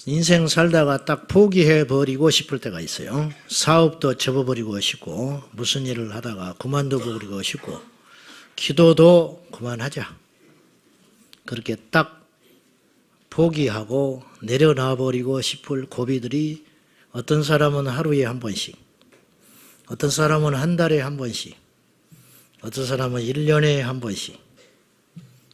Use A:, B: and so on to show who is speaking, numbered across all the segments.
A: 인생 살다가 딱 포기해버리고 싶을 때가 있어요. 사업도 접어버리고 싶고, 무슨 일을 하다가 그만둬버리고 싶고, 기도도 그만하자. 그렇게 딱 포기하고 내려놔버리고 싶을 고비들이 어떤 사람은 하루에 한 번씩, 어떤 사람은 한 달에 한 번씩, 어떤 사람은 1년에 한 번씩,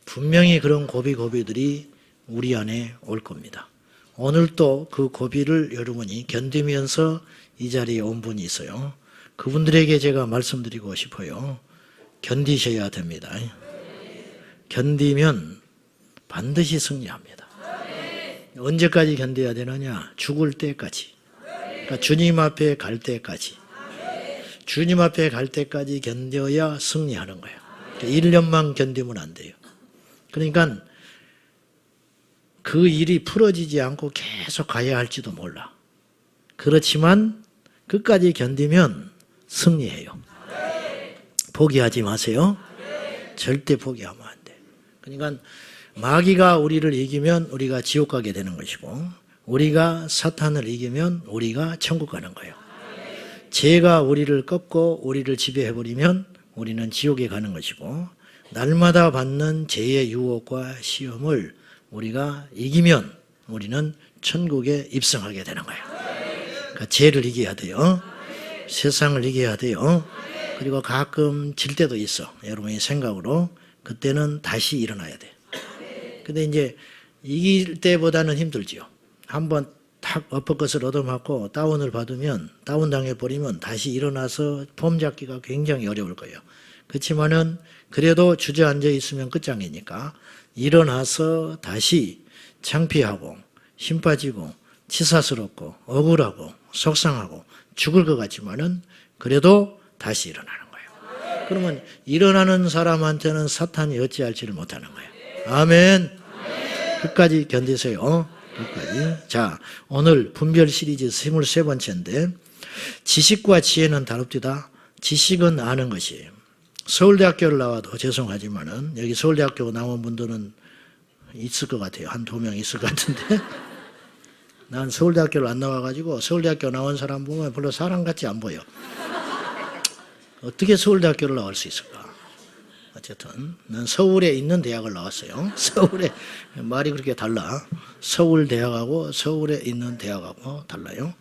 A: 분명히 그런 고비들이 우리 안에 올 겁니다. 오늘 또 그 고비를 여러분이 견디면서 이 자리에 온 분이 있어요. 그분들에게 제가 말씀드리고 싶어요. 견디셔야 됩니다. 견디면 반드시 승리합니다. 언제까지 견뎌야 되느냐? 죽을 때까지. 그러니까 주님 앞에 갈 때까지. 주님 앞에 갈 때까지 견뎌야 승리하는 거예요. 1년만 견디면 안 돼요. 그러니까 그 일이 풀어지지 않고 계속 가야 할지도 몰라. 그렇지만 끝까지 견디면 승리해요. 포기하지 마세요. 절대 포기하면 안 돼. 그러니까 마귀가 우리를 이기면 우리가 지옥 가게 되는 것이고, 우리가 사탄을 이기면 우리가 천국 가는 거예요. 죄가 우리를 꺾고 우리를 지배해버리면 우리는 지옥에 가는 것이고, 날마다 받는 죄의 유혹과 시험을 우리가 이기면 우리는 천국에 입성하게 되는 거예요. 그러니까 죄를 이겨야 돼요. 세상을 이겨야 돼요. 그리고 가끔 질 때도 있어. 여러분의 생각으로. 그때는 다시 일어나야 돼. 근데 이제 이길 때보다는 힘들지요. 한번 탁 엎어것을 얻어맞고 다운을 받으면, 다운당해 버리면 다시 일어나서 폼 잡기가 굉장히 어려울 거예요. 그렇지만은 그래도 주저앉아 있으면 끝장이니까 일어나서 다시 창피하고 힘 빠지고 치사스럽고 억울하고 속상하고 죽을 것 같지만은 그래도 다시 일어나는 거예요. 그러면 일어나는 사람한테는 사탄이 어찌할지를 못하는 거예요. 아멘. 끝까지 견디세요. 끝까지. 자, 오늘 분별 시리즈 23번째인데 지식과 지혜는 다릅디다. 지식은 아는 것이에요. 서울대학교를 나와도 죄송하지만은 여기 서울대학교 나온 분들은 있을 것 같아요. 한 2명 있을 것 같은데 난 서울대학교를 안 나와가지고 서울대학교 나온 사람 보면 별로 사람 같지 안 보여. 어떻게 서울대학교를 나올 수 있을까? 어쨌든 난 서울에 있는 대학을 나왔어요. 서울에 말이 그렇게 달라. 서울대학하고 서울에 있는 대학하고 달라요.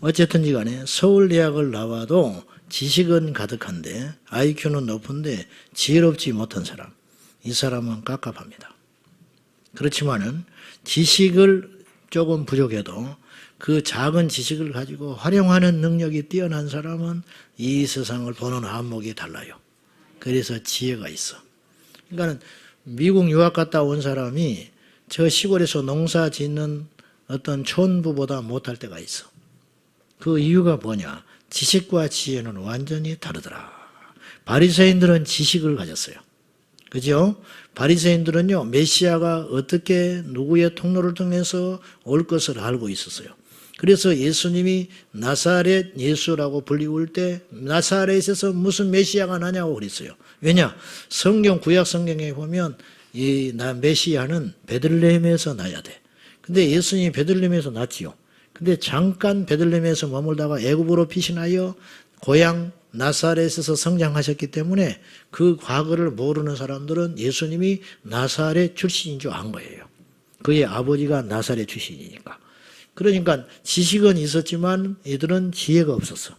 A: 어쨌든지 간에 서울대학을 나와도 지식은 가득한데 IQ는 높은데 지혜롭지 못한 사람, 이 사람은 깝깝합니다. 그렇지만은 지식을 조금 부족해도 그 작은 지식을 가지고 활용하는 능력이 뛰어난 사람은 이 세상을 보는 안목이 달라요. 그래서 지혜가 있어. 그러니까 미국 유학 갔다 온 사람이 저 시골에서 농사 짓는 어떤 촌부보다 못할 때가 있어. 그 이유가 뭐냐? 지식과 지혜는 완전히 다르더라. 바리새인들은 지식을 가졌어요. 그죠? 바리새인들은요, 메시아가 어떻게 누구의 통로를 통해서 올 것을 알고 있었어요. 그래서 예수님이 나사렛 예수라고 불리울 때 나사렛에서 무슨 메시아가 나냐고 그랬어요. 왜냐? 성경, 구약 성경에 보면 이 메시아는 베들레헴에서 나야 돼. 근데 예수님이 베들레헴에서 났지요. 근데 잠깐 베들레헴에서 머물다가 애굽으로 피신하여 고향 나사렛에서 성장하셨기 때문에 그 과거를 모르는 사람들은 예수님이 나사렛 출신인 줄 안 거예요. 그의 아버지가 나사렛 출신이니까. 그러니까 지식은 있었지만 이들은 지혜가 없었어.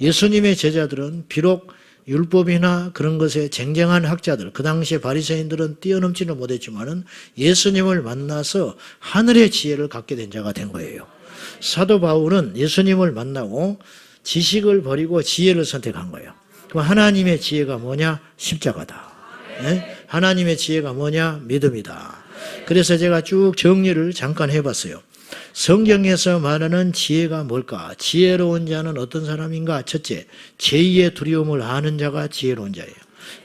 A: 예수님의 제자들은 비록 율법이나 그런 것에 쟁쟁한 학자들, 그 당시에 바리새인들은 뛰어넘지는 못했지만은 예수님을 만나서 하늘의 지혜를 갖게 된 자가 된 거예요. 사도 바울은 예수님을 만나고 지식을 버리고 지혜를 선택한 거예요. 그럼 하나님의 지혜가 뭐냐? 십자가다. 네? 하나님의 지혜가 뭐냐? 믿음이다. 그래서 제가 쭉 정리를 잠깐 해봤어요. 성경에서 말하는 지혜가 뭘까? 지혜로운 자는 어떤 사람인가? 첫째, 제2의 두려움을 아는 자가 지혜로운 자예요.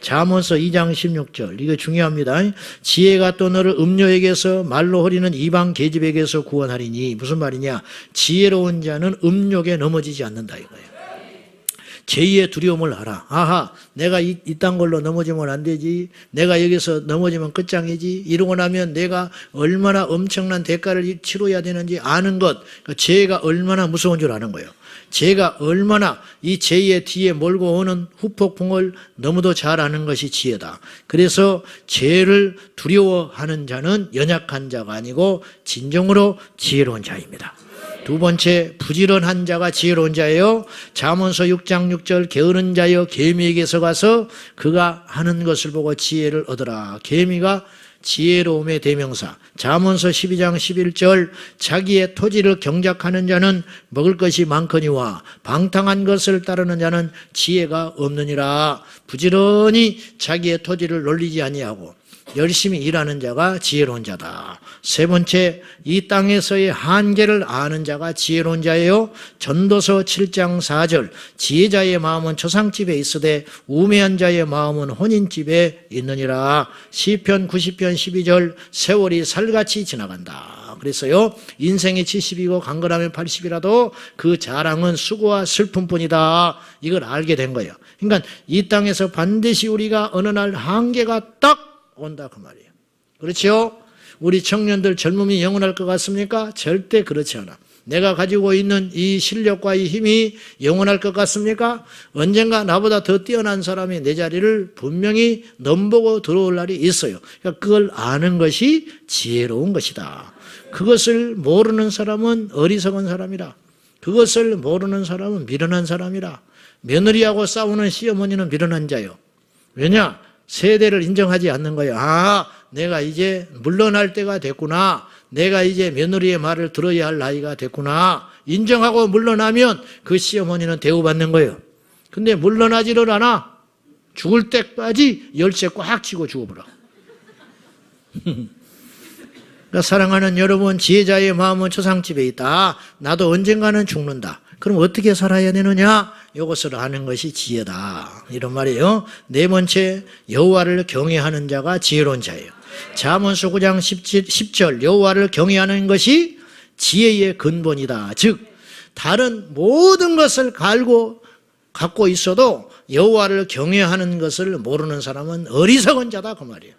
A: 잠언서 2장 16절, 이거 중요합니다. 지혜가 또 너를 음료에게서 말로 허리는 이방 계집에게서 구원하리니. 무슨 말이냐? 지혜로운 자는 음욕에 넘어지지 않는다 이거예요. 제2의 두려움을 알아. 아하, 내가 이딴 걸로 넘어지면 안 되지. 내가 여기서 넘어지면 끝장이지. 이러고 나면 내가 얼마나 엄청난 대가를 치러야 되는지 아는 것. 죄가 얼마나 무서운 줄 아는 거예요. 죄가 얼마나 이 죄의 뒤에 몰고 오는 후폭풍을 너무도 잘 아는 것이 지혜다. 그래서 죄를 두려워하는 자는 연약한 자가 아니고 진정으로 지혜로운 자입니다. 두 번째, 부지런한 자가 지혜로운 자예요. 잠언서 6장 6절 게으른 자여 개미에게서 가서 그가 하는 것을 보고 지혜를 얻으라. 개미가 지혜로움의 대명사. 잠언서 12장 11절 자기의 토지를 경작하는 자는 먹을 것이 많거니와 방탕한 것을 따르는 자는 지혜가 없느니라. 부지런히 자기의 토지를 놀리지 아니하고 열심히 일하는 자가 지혜로운 자다. 세 번째, 이 땅에서의 한계를 아는 자가 지혜로운 자예요. 전도서 7장 4절 지혜자의 마음은 초상집에 있으되 우매한 자의 마음은 혼인집에 있느니라. 시편 90편 12절 세월이 살같이 지나간다. 그래서요, 인생이 70이고 강건하면 80이라도 그 자랑은 수고와 슬픔뿐이다. 이걸 알게 된 거예요. 그러니까 이 땅에서 반드시 우리가 어느 날 한계가 딱 온다 그 말이에요. 그렇죠? 우리 청년들 젊음이 영원할 것 같습니까? 절대 그렇지 않아. 내가 가지고 있는 이 실력과 이 힘이 영원할 것 같습니까? 언젠가 나보다 더 뛰어난 사람이 내 자리를 분명히 넘보고 들어올 날이 있어요. 그러니까 그걸 아는 것이 지혜로운 것이다. 그것을 모르는 사람은 어리석은 사람이라. 그것을 모르는 사람은 미련한 사람이라. 며느리하고 싸우는 시어머니는 미련한 자요. 왜냐? 세대를 인정하지 않는 거예요. 아, 내가 이제 물러날 때가 됐구나. 내가 이제 며느리의 말을 들어야 할 나이가 됐구나. 인정하고 물러나면 그 시어머니는 대우받는 거예요. 근데 물러나지를 않아. 죽을 때까지 열쇠 꽉 쥐고 죽어버려. 그러니까 사랑하는 여러분, 지혜자의 마음은 초상집에 있다. 나도 언젠가는 죽는다. 그럼 어떻게 살아야 되느냐? 이것을 아는 것이 지혜다. 이런 말이에요. 네 번째, 여호와를 경외하는 자가 지혜로운 자예요. 잠언서 9장 10절 여호와를 경외하는 것이 지혜의 근본이다. 즉 다른 모든 것을 갖고 있어도 여호와를 경외하는 것을 모르는 사람은 어리석은 자다 그 말이에요.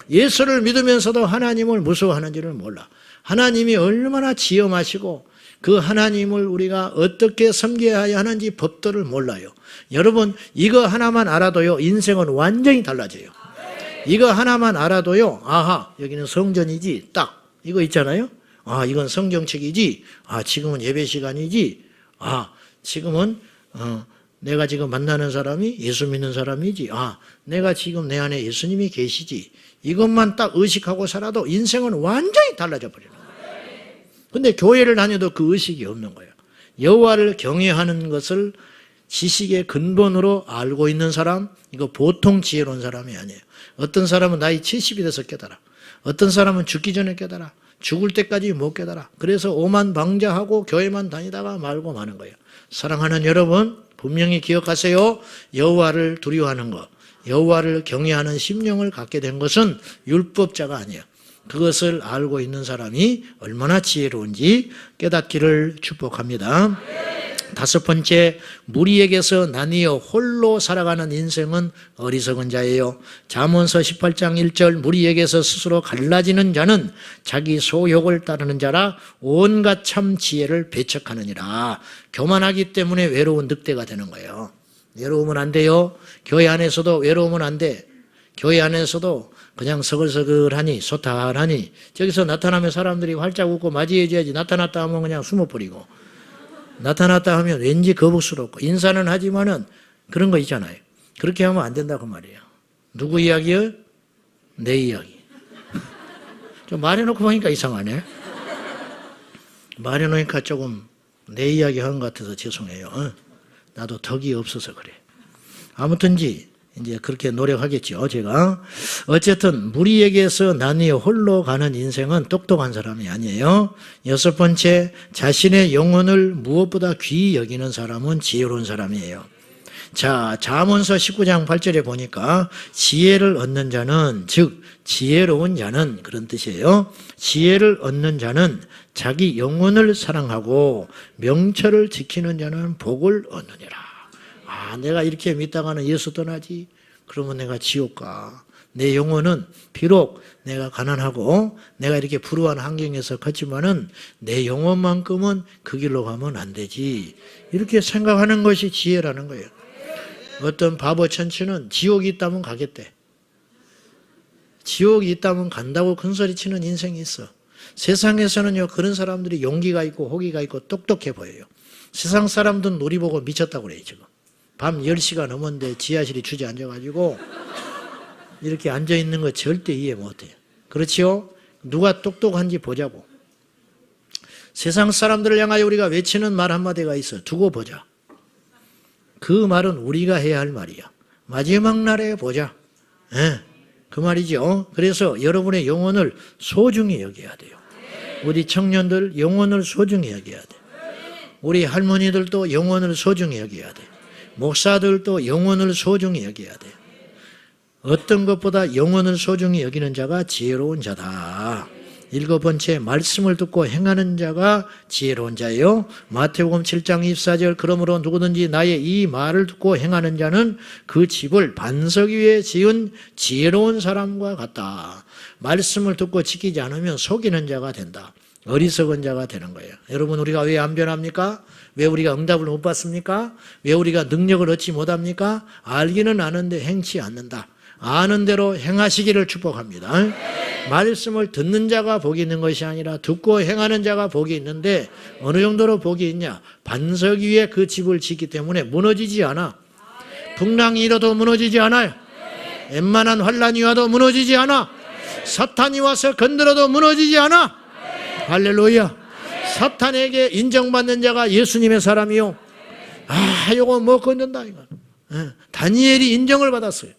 A: 예수를 믿으면서도 하나님을 무서워하는지를 몰라. 하나님이 얼마나 지엄하시고 그 하나님을 우리가 어떻게 섬겨야 하는지 법도를 몰라요. 여러분, 이거 하나만 알아도요, 인생은 완전히 달라져요. 이거 하나만 알아도요, 아하, 여기는 성전이지, 딱 이거 있잖아요. 아, 이건 성경책이지. 아, 지금은 예배 시간이지. 아, 지금은 내가 지금 만나는 사람이 예수 믿는 사람이지. 아, 내가 지금 내 안에 예수님이 계시지. 이것만 딱 의식하고 살아도 인생은 완전히 달라져 버려요. 근데 교회를 다녀도 그 의식이 없는 거예요. 여호와를 경외하는 것을 지식의 근본으로 알고 있는 사람, 이거 보통 지혜로운 사람이 아니에요. 어떤 사람은 나이 70이 돼서 깨달아. 어떤 사람은 죽기 전에 깨달아. 죽을 때까지 못 깨달아. 그래서 오만방자하고 교회만 다니다가 말고 마는 거예요. 사랑하는 여러분, 분명히 기억하세요. 여호와를 두려워하는 것, 여호와를 경외하는 심령을 갖게 된 것은 율법자가 아니에요. 그것을 알고 있는 사람이 얼마나 지혜로운지 깨닫기를 축복합니다. 다섯 번째, 무리에게서 나뉘어 홀로 살아가는 인생은 어리석은 자예요. 잠언서 18장 1절 무리에게서 스스로 갈라지는 자는 자기 소욕을 따르는 자라 온갖 참 지혜를 배척하느니라. 교만하기 때문에 외로운 늑대가 되는 거예요. 외로우면 안 돼요. 교회 안에서도 외로우면 안 돼. 교회 안에서도 그냥 서글서글하니 소탈하니 저기서 나타나면 사람들이 활짝 웃고 맞이해줘야지. 나타났다 하면 그냥 숨어버리고, 나타났다 하면 왠지 거북스럽고, 인사는 하지만은 그런 거 있잖아요. 그렇게 하면 안 된다고 말이에요. 누구 이야기요? 내 이야기. 좀 말해놓고 보니까 이상하네. 말해놓으니까 조금 내 이야기 한 것 같아서 죄송해요. 나도 덕이 없어서 그래. 아무튼지 이제 그렇게 노력하겠죠, 제가. 어쨌든 무리에게서 나뉘어 홀로 가는 인생은 똑똑한 사람이 아니에요. 여섯 번째, 자신의 영혼을 무엇보다 귀히 여기는 사람은 지혜로운 사람이에요. 자, 잠언서 19장 8절에 보니까 지혜를 얻는 자는, 즉 지혜로운 자는, 그런 뜻이에요. 지혜를 얻는 자는 자기 영혼을 사랑하고 명철을 지키는 자는 복을 얻느니라. 내가 이렇게 믿다가는 예수 떠나지? 그러면 내가 지옥 가. 내 영혼은 비록 내가 가난하고 내가 이렇게 불우한 환경에서 컸지만은 내 영혼만큼은 그 길로 가면 안 되지. 이렇게 생각하는 것이 지혜라는 거예요. 어떤 바보 천치는 지옥이 있다면 가겠대. 지옥이 있다면 간다고 큰소리치는 인생이 있어. 세상에서는요, 그런 사람들이 용기가 있고 호기가 있고 똑똑해 보여요. 세상 사람들은 놀이 보고 미쳤다고 그래요, 지금. 밤 10시가 넘었는데 지하실이 주저앉아가지고 이렇게 앉아있는 거 절대 이해 못해요. 그렇지요? 누가 똑똑한지 보자고. 세상 사람들을 향하여 우리가 외치는 말 한마디가 있어. 두고 보자. 그 말은 우리가 해야 할 말이야. 마지막 날에 보자. 그 말이죠. 그래서 여러분의 영혼을 소중히 여겨야 돼요. 우리 청년들 영혼을 소중히 여겨야 돼. 우리 할머니들도 영혼을 소중히 여겨야 돼. 목사들도 영혼을 소중히 여겨야 돼. 어떤 것보다 영혼을 소중히 여기는 자가 지혜로운 자다. 7번째, 말씀을 듣고 행하는 자가 지혜로운 자예요. 마태복음 7장 24절, 그러므로 누구든지 나의 이 말을 듣고 행하는 자는 그 집을 반석 위에 지은 지혜로운 사람과 같다. 말씀을 듣고 지키지 않으면 속이는 자가 된다. 어리석은 자가 되는 거예요. 여러분, 우리가 왜 안 변합니까? 왜 우리가 응답을 못 받습니까? 왜 우리가 능력을 얻지 못합니까? 알기는 아는데 행치 않는다. 아는 대로 행하시기를 축복합니다. 말씀을 듣는 자가 복이 있는 것이 아니라 듣고 행하는 자가 복이 있는데, 어느 정도로 복이 있냐? 반석 위에 그 집을 짓기 때문에 무너지지 않아. 풍랑이 일어도 무너지지 않아요. 웬만한 환란이 와도 무너지지 않아. 사탄이 와서 건드려도 무너지지 않아. 할렐루야. 사탄에게 인정받는 자가 예수님의 사람이요. 이거 못 건든다 이거. 다니엘이 인정을 받았어요.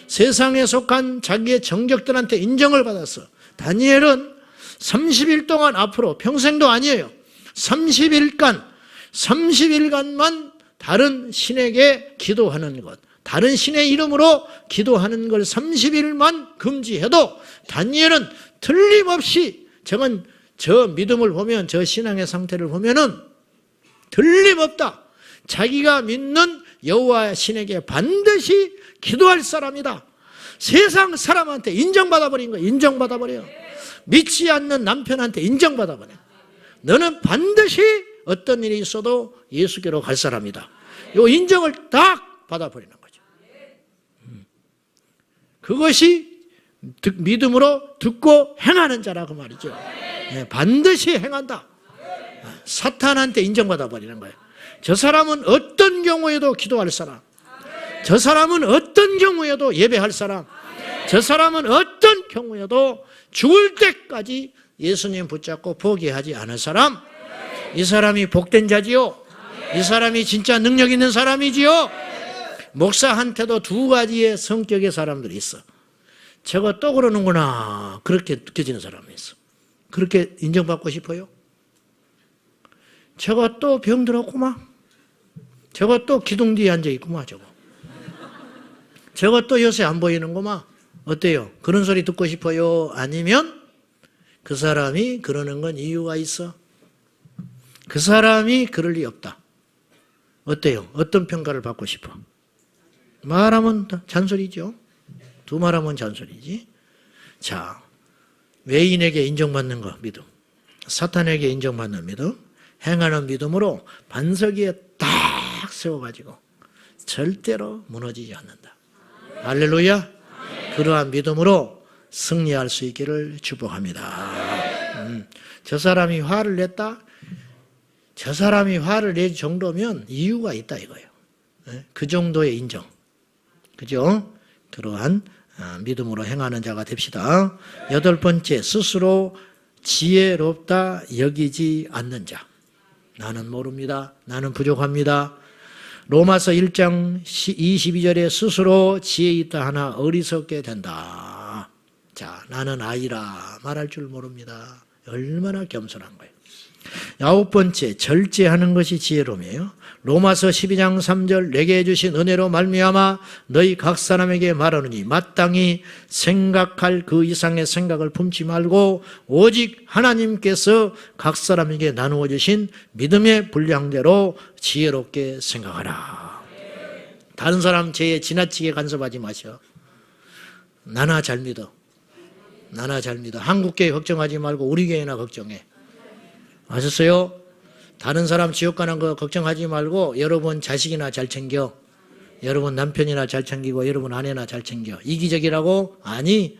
A: 세상에 속한 자기의 정적들한테 인정을 받았어. 다니엘은 30일 동안, 앞으로 평생도 아니에요, 30일간만 다른 신에게 기도하는 것, 다른 신의 이름으로 기도하는 걸 30일만 금지해도 다니엘은 틀림없이, 저 믿음을 보면, 저 신앙의 상태를 보면은 틀림없다. 자기가 믿는 여호와 신에게 반드시 기도할 사람이다. 세상 사람한테 인정받아버린 거야. 인정받아버려. 믿지 않는 남편한테 인정받아버려. 너는 반드시 어떤 일이 있어도 예수께로 갈 사람이다. 이 인정을 딱 받아버리는 거죠. 그것이 믿음으로 듣고 행하는 자라고 말이죠. 반드시 행한다. 사탄한테 인정받아버리는 거예요. 저 사람은 어떤 경우에도 기도할 사람, 저 사람은 어떤 경우에도 예배할 사람, 저 사람은 어떤 경우에도 죽을 때까지 예수님 붙잡고 포기하지 않을 사람, 이 사람이 복된 자지요. 이 사람이 진짜 능력 있는 사람이지요. 목사한테도 2가지의 성격의 사람들이 있어. 저거 또 그러는구나, 그렇게 느껴지는 사람이 있어. 그렇게 인정받고 싶어요? 저거 또 병들었구만, 저거 또 기둥 뒤에 앉아있구만, 저거 또 요새 안 보이는구만. 어때요? 그런 소리 듣고 싶어요? 아니면 그 사람이 그러는 건 이유가 있어? 그 사람이 그럴 리 없다. 어때요? 어떤 평가를 받고 싶어? 말하면 잔소리죠. 2 말하면 잔소리지. 자, 외인에게 인정받는 거 믿음, 사탄에게 인정받는 믿음, 행하는 믿음으로 반석 위에 딱 세워가지고 절대로 무너지지 않는다. 할렐루야. 그러한 믿음으로 승리할 수 있기를 축복합니다. 저 사람이 화를 냈다? 저 사람이 화를 낼 정도면 이유가 있다 이거예요. 그 정도의 인정. 그죠? 그러한 믿음으로 행하는 자가 됩시다. 8번째, 스스로 지혜롭다 여기지 않는 자. 나는 모릅니다. 나는 부족합니다. 로마서 1장 22절에 스스로 지혜 있다 하나 어리석게 된다. 자, 나는 아이라 말할 줄 모릅니다. 얼마나 겸손한 거예요. 9번째, 절제하는 것이 지혜로움이에요. 로마서 12장 3절, 내게 주신 은혜로 말미암아 너희 각 사람에게 말하느니 마땅히 생각할 그 이상의 생각을 품지 말고 오직 하나님께서 각 사람에게 나누어 주신 믿음의 분량대로 지혜롭게 생각하라. 다른 사람 죄에 지나치게 간섭하지 마셔. 나나 잘 믿어. 나나 잘 믿어. 한국교회 걱정하지 말고 우리 교회나 걱정해. 아셨어요? 다른 사람 지옥 가는 거 걱정하지 말고 여러분 자식이나 잘 챙겨. 여러분 남편이나 잘 챙기고 여러분 아내나 잘 챙겨. 이기적이라고? 아니,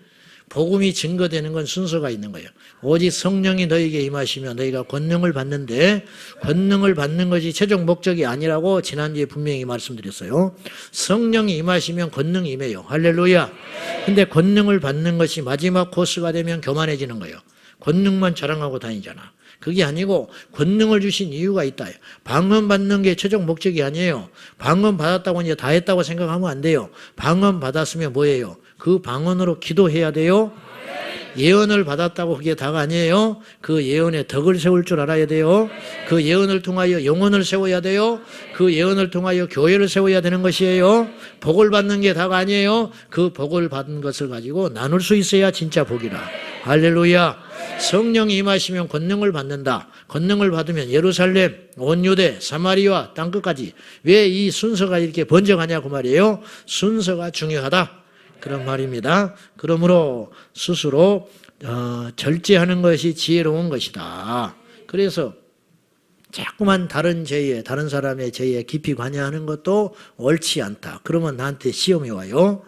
A: 복음이 증거되는 건 순서가 있는 거예요. 오직 성령이 너에게 임하시면 너희가 권능을 받는데, 권능을 받는 것이 최종 목적이 아니라고 지난주에 분명히 말씀드렸어요. 성령이 임하시면 권능이 임해요. 할렐루야. 근데 권능을 받는 것이 마지막 코스가 되면 교만해지는 거예요. 권능만 자랑하고 다니잖아. 그게 아니고 권능을 주신 이유가 있다. 방언 받는 게 최종 목적이 아니에요. 방언 받았다고 이제 다 했다고 생각하면 안 돼요. 방언 받았으면 뭐예요? 그 방언으로 기도해야 돼요. 예언을 받았다고 그게 다가 아니에요. 그 예언에 덕을 세울 줄 알아야 돼요. 그 예언을 통하여 영혼을 세워야 돼요. 그 예언을 통하여 교회를 세워야 되는 것이에요. 복을 받는 게 다가 아니에요. 그 복을 받은 것을 가지고 나눌 수 있어야 진짜 복이라. 할렐루야. 성령이 임하시면 권능을 받는다. 권능을 받으면 예루살렘, 온 유대, 사마리아 땅끝까지. 왜 이 순서가 이렇게 번져가냐고 말이에요. 순서가 중요하다. 그런 말입니다. 그러므로 스스로 절제하는 것이 지혜로운 것이다. 그래서 자꾸만 다른 죄에, 다른 사람의 죄에 깊이 관여하는 것도 옳지 않다. 그러면 나한테 시험이 와요.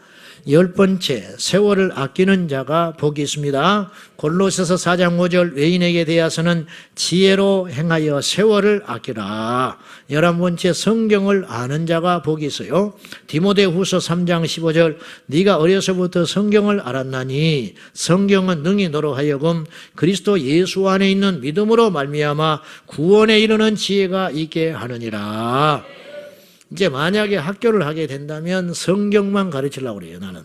A: 10번째, 세월을 아끼는 자가 복이 있습니다. 골로새서 4장 5절, 외인에게 대하여서는 지혜로 행하여 세월을 아끼라. 11번째, 성경을 아는 자가 복이 있어요. 디모데후서 3장 15절, 네가 어려서부터 성경을 알았나니 성경은 능히 너로 하여금 그리스도 예수 안에 있는 믿음으로 말미암아 구원에 이르는 지혜가 있게 하느니라. 이제 만약에 학교를 하게 된다면 성경만 가르치려고 그래요. 나는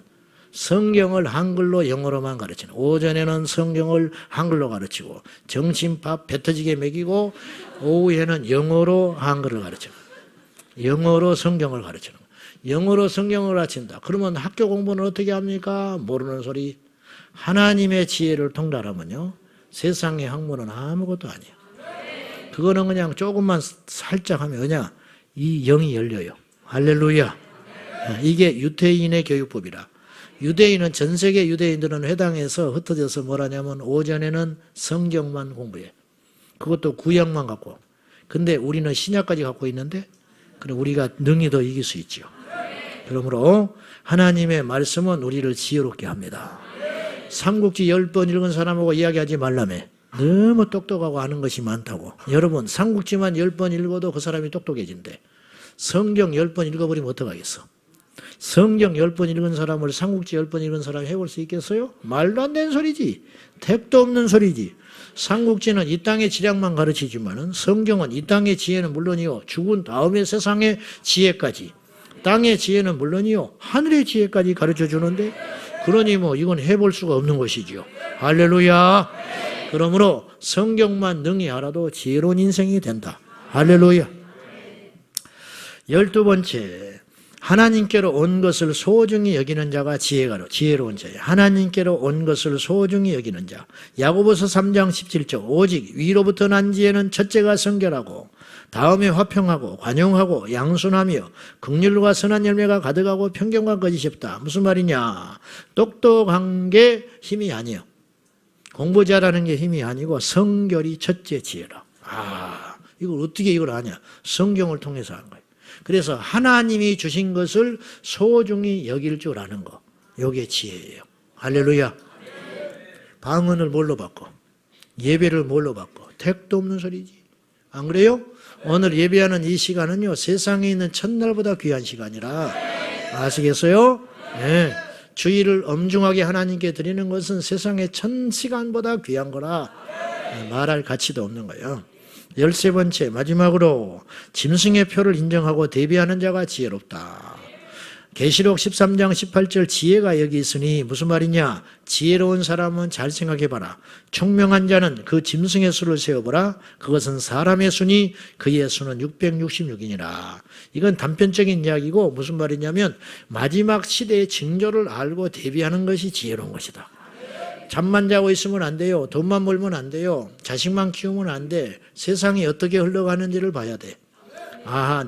A: 성경을 한글로 영어로만 가르치는, 오전에는 성경을 한글로 가르치고 점심밥 배 터지게 먹이고 오후에는 영어로 한글을 가르치는, 영어로 성경을 가르치는, 영어로 성경을 가르친다. 그러면 학교 공부는 어떻게 합니까? 모르는 소리. 하나님의 지혜를 통달하면요, 세상의 학문은 아무것도 아니에요. 그거는 그냥 조금만 살짝 하면 그냥 이 영이 열려요. 할렐루야. 이게 유대인의 교육법이라. 유대인은, 전 세계 유대인들은 회당에서 흩어져서 뭘 하냐면 오전에는 성경만 공부해. 그것도 구약만 갖고. 근데 우리는 신약까지 갖고 있는데, 그럼 우리가 능히 더 이길 수 있죠. 그러므로 하나님의 말씀은 우리를 지혜롭게 합니다. 삼국지 10번 읽은 사람하고 이야기하지 말라며. 너무 똑똑하고 아는 것이 많다고. 여러분, 삼국지만 10번 읽어도 그 사람이 똑똑해진대. 성경 10번 읽어버리면 어떡하겠어? 성경 10번 읽은 사람을 삼국지 10번 읽은 사람이 해볼 수 있겠어요? 말도 안 되는 소리지. 택도 없는 소리지. 삼국지는 이 땅의 지략만 가르치지만은 성경은 이 땅의 지혜는 물론이요, 죽은 다음의 세상의 지혜까지, 땅의 지혜는 물론이요, 하늘의 지혜까지 가르쳐 주는데, 그러니 뭐 이건 해볼 수가 없는 것이지요. 할렐루야. 그러므로 성경만 능히 알아도 지혜로운 인생이 된다. 할렐루야. 12번째, 하나님께로 온 것을 소중히 여기는 자가 지혜로운 자예요. 하나님께로 온 것을 소중히 여기는 자. 야고보서 3장 17절, 오직 위로부터 난 지혜는 첫째가 성결하고 다음에 화평하고 관용하고 양순하며 긍휼과 선한 열매가 가득하고 평경과 거짓이 없다. 무슨 말이냐? 똑똑한 게 힘이 아니에요. 공부 잘하는 게 힘이 아니고 성결이 첫째 지혜라. 이걸 어떻게 이걸 아냐? 성경을 통해서 한 거예요. 그래서 하나님이 주신 것을 소중히 여길 줄 아는 거, 이게 지혜예요. 할렐루야. 방언을 뭘로 바꿔? 예배를 뭘로 바꿔? 택도 없는 소리지. 안 그래요? 오늘 예배하는 이 시간은요, 세상에 있는 첫날보다 귀한 시간이라. 아시겠어요? 네. 주의를 엄중하게 하나님께 드리는 것은 세상의 1000시간보다 귀한 거라 말할 가치도 없는 거예요. 13번째, 마지막으로 짐승의 표를 인정하고 대비하는 자가 지혜롭다. 계시록 13장 18절, 지혜가 여기 있으니 무슨 말이냐? 지혜로운 사람은 잘 생각해봐라. 총명한 자는 그 짐승의 수를 세어보라. 그것은 사람의 수니 그의 수는 666이니라. 이건 단편적인 이야기고 무슨 말이냐면 마지막 시대의 징조를 알고 대비하는 것이 지혜로운 것이다. 잠만 자고 있으면 안 돼요. 돈만 벌면 안 돼요. 자식만 키우면 안 돼. 세상이 어떻게 흘러가는지를 봐야 돼.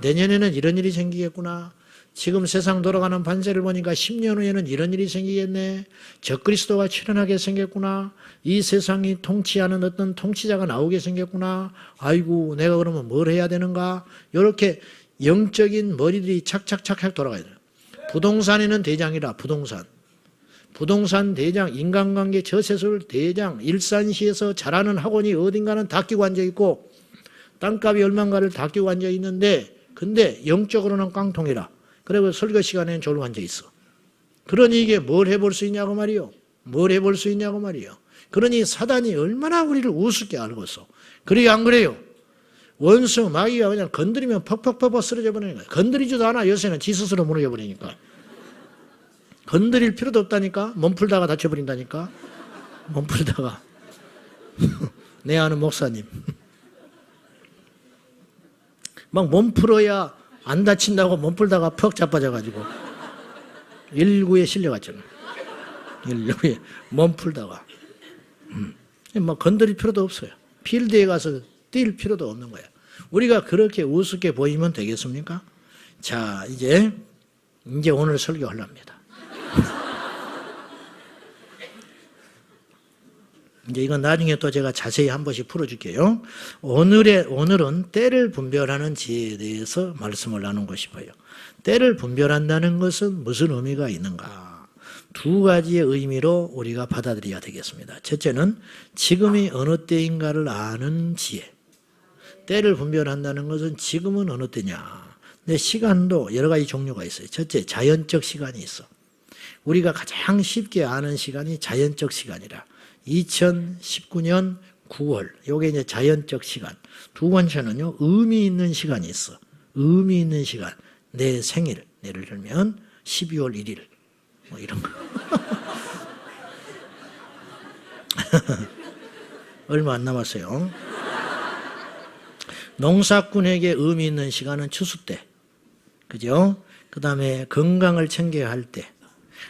A: 내년에는 이런 일이 생기겠구나. 지금 세상 돌아가는 반세를 보니까 10년 후에는 이런 일이 생기겠네. 적그리스도가 출현하게 생겼구나. 이 세상이 통치하는 어떤 통치자가 나오게 생겼구나. 아이고 내가 그러면 뭘 해야 되는가. 이렇게 영적인 머리들이 착착착착 돌아가야 돼요. 부동산에는 대장이라 부동산. 부동산 대장, 인간관계 저세술 대장, 일산시에서 잘하는 학원이 어딘가는 다 끼고 앉아있고 땅값이 얼마인가를 다 끼고 앉아있는데 근데 영적으로는 깡통이라. 그리고 설교 시간에는 졸고 앉아있어. 그러니 이게 뭘 해볼 수 있냐고 말이요. 뭘 해볼 수 있냐고 말이요. 그러니 사단이 얼마나 우리를 우습게 알고 있어. 그래요 안 그래요? 원수 마귀가 그냥 건드리면 퍽퍽퍽퍽 쓰러져 버리는 거야. 건드리지도 않아. 요새는 지 스스로 무너져 버리니까. 건드릴 필요도 없다니까. 몸풀다가 다쳐버린다니까. 몸풀다가. 내 아는 목사님. 막 몸풀어야 안 다친다고 몸풀다가 퍽 자빠져가지고 119에 실려갔잖아. 119에 몸풀다가. 뭐 건드릴 필요도 없어요. 필드에 가서 뛸 필요도 없는 거야. 우리가 그렇게 우습게 보이면 되겠습니까? 자, 이제 오늘 설교하려합니다. 이제 이건 나중에 또 제가 자세히 한 번씩 풀어줄게요. 오늘은 때를 분별하는 지혜에 대해서 말씀을 나누고 싶어요. 때를 분별한다는 것은 무슨 의미가 있는가? 두 가지의 의미로 우리가 받아들여야 되겠습니다. 첫째는 지금이 어느 때인가를 아는 지혜. 때를 분별한다는 것은 지금은 어느 때냐. 근데 시간도 여러 가지 종류가 있어요. 첫째, 자연적 시간이 있어. 우리가 가장 쉽게 아는 시간이 자연적 시간이라. 2019년 9월, 요게 이제 자연적 시간. 두 번째는요, 의미 있는 시간이 있어. 의미 있는 시간. 내 생일, 예를 들면 12월 1일, 뭐 이런 거. 얼마 안 남았어요. 농사꾼에게 의미 있는 시간은 추수 때. 그죠? 그 다음에 건강을 챙겨야 할 때.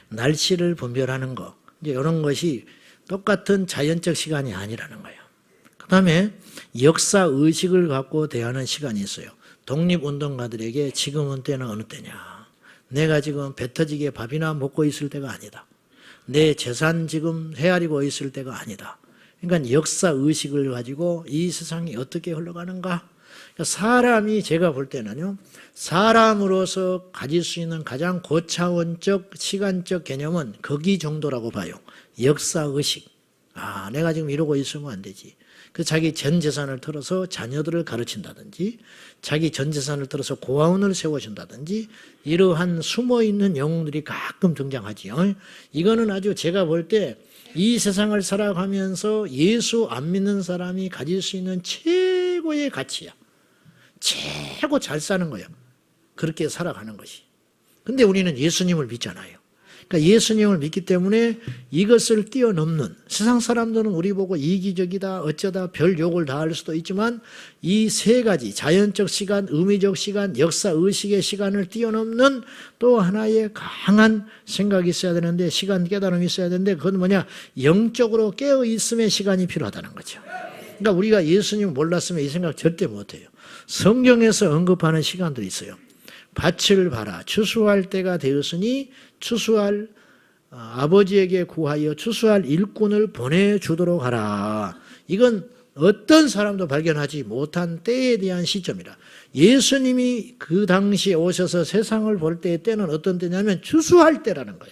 A: 날씨를 분별하는 거. 이제 이런 것이 똑같은 자연적 시간이 아니라는 거예요. 그 다음에 역사 의식을 갖고 대하는 시간이 있어요. 독립운동가들에게 지금은 때는 어느 때냐. 내가 지금 배 터지게 밥이나 먹고 있을 때가 아니다. 내 재산 지금 헤아리고 있을 때가 아니다. 그러니까 역사 의식을 가지고 이 세상이 어떻게 흘러가는가. 그러니까 사람이 제가 볼 때는요. 사람으로서 가질 수 있는 가장 고차원적 시간적 개념은 거기 정도라고 봐요. 역사의식. 아, 내가 지금 이러고 있으면 안 되지. 그 자기 전 재산을 털어서 자녀들을 가르친다든지 자기 전 재산을 털어서 고아원을 세워준다든지 이러한 숨어있는 영웅들이 가끔 등장하지요. 이거는 아주 제가 볼 때 이 세상을 살아가면서 예수 안 믿는 사람이 가질 수 있는 최고의 가치야. 최고 잘 사는 거야. 그렇게 살아가는 것이. 근데 우리는 예수님을 믿잖아요. 그러니까 예수님을 믿기 때문에 이것을 뛰어넘는, 세상 사람들은 우리 보고 이기적이다 어쩌다 별 욕을 다 할 수도 있지만 이 세 가지 자연적 시간, 의미적 시간, 역사의식의 시간을 뛰어넘는 또 하나의 강한 생각이 있어야 되는데, 시간 깨달음이 있어야 되는데, 그건 뭐냐, 영적으로 깨어있음의 시간이 필요하다는 거죠. 그러니까 우리가 예수님을 몰랐으면 이 생각 절대 못해요. 성경에서 언급하는 시간들이 있어요. 밭을 봐라. 추수할 때가 되었으니 추수할 아버지에게 구하여 추수할 일꾼을 보내주도록 하라. 이건 어떤 사람도 발견하지 못한 때에 대한 시점이라. 예수님이 그 당시에 오셔서 세상을 볼 때의 때는 어떤 때냐면 추수할 때라는 거야.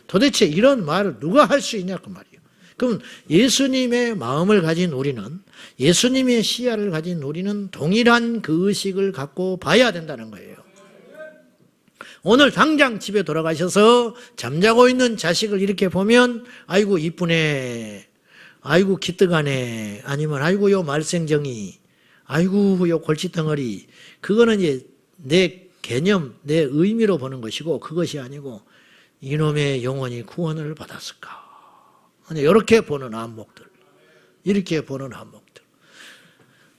A: 도대체 이런 말을 누가 할 수 있냐 그 말이에요. 그럼 예수님의 마음을 가진 우리는, 예수님의 시야를 가진 우리는 동일한 그 의식을 갖고 봐야 된다는 거예요. 오늘 당장 집에 돌아가셔서 잠자고 있는 자식을 이렇게 보면 아이고 이쁘네, 아이고 기특하네, 아니면 아이고 요 말썽쟁이, 아이고 요 골칫덩어리, 그거는 이제 내 개념, 내 의미로 보는 것이고 그것이 아니고 이놈의 영혼이 구원을 받았을까. 이렇게 보는 안목들, 이렇게 보는 안목들.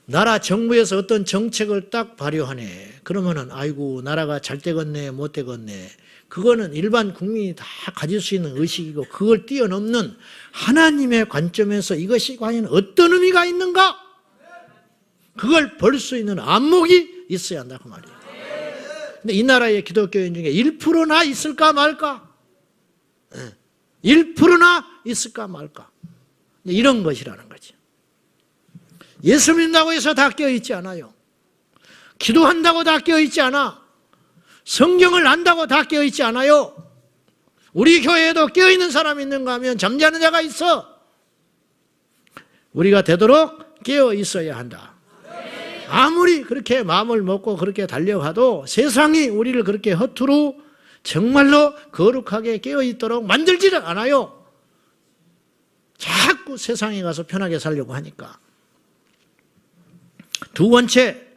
A: 나라 정부에서 어떤 정책을 딱 발효하네. 그러면은 아이고 나라가 잘 되겠네 못 되겠네. 그거는 일반 국민이 다 가질 수 있는 의식이고 그걸 뛰어넘는 하나님의 관점에서 이것이 과연 어떤 의미가 있는가? 그걸 볼 수 있는 안목이 있어야 한다 그 말이에요. 근데 이 나라의 기독교인 중에 1%나 있을까 말까? 1%나 있을까 말까? 이런 것이라는 거지. 예수 믿는다고 해서 다 깨어있지 않아요. 기도한다고 다 깨어있지 않아. 성경을 안다고 다 깨어있지 않아요. 우리 교회에도 깨어있는 사람이 있는가 하면 잠자는 자가 있어. 우리가 되도록 깨어있어야 한다. 아무리 그렇게 마음을 먹고 그렇게 달려가도 세상이 우리를 그렇게 허투루 정말로 거룩하게 깨어있도록 만들지를 않아요. 자꾸 세상에 가서 편하게 살려고 하니까. 두 번째,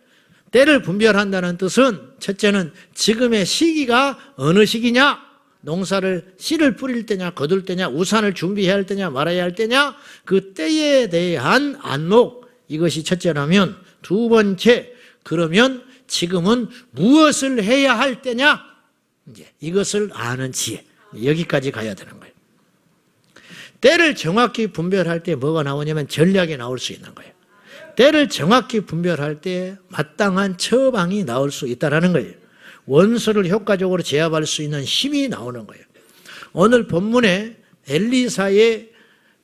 A: 때를 분별한다는 뜻은 첫째는 지금의 시기가 어느 시기냐? 농사를 씨를 뿌릴 때냐, 거둘 때냐, 우산을 준비해야 할 때냐, 말아야 할 때냐, 그 때에 대한 안목, 이것이 첫째라면, 두 번째, 그러면 지금은 무엇을 해야 할 때냐? 이제 이것을 아는 지혜, 여기까지 가야 되는 거예요. 때를 정확히 분별할 때 뭐가 나오냐면 전략이 나올 수 있는 거예요. 때를 정확히 분별할 때 마땅한 처방이 나올 수 있다는 거예요. 원수를 효과적으로 제압할 수 있는 힘이 나오는 거예요. 오늘 본문에 엘리사의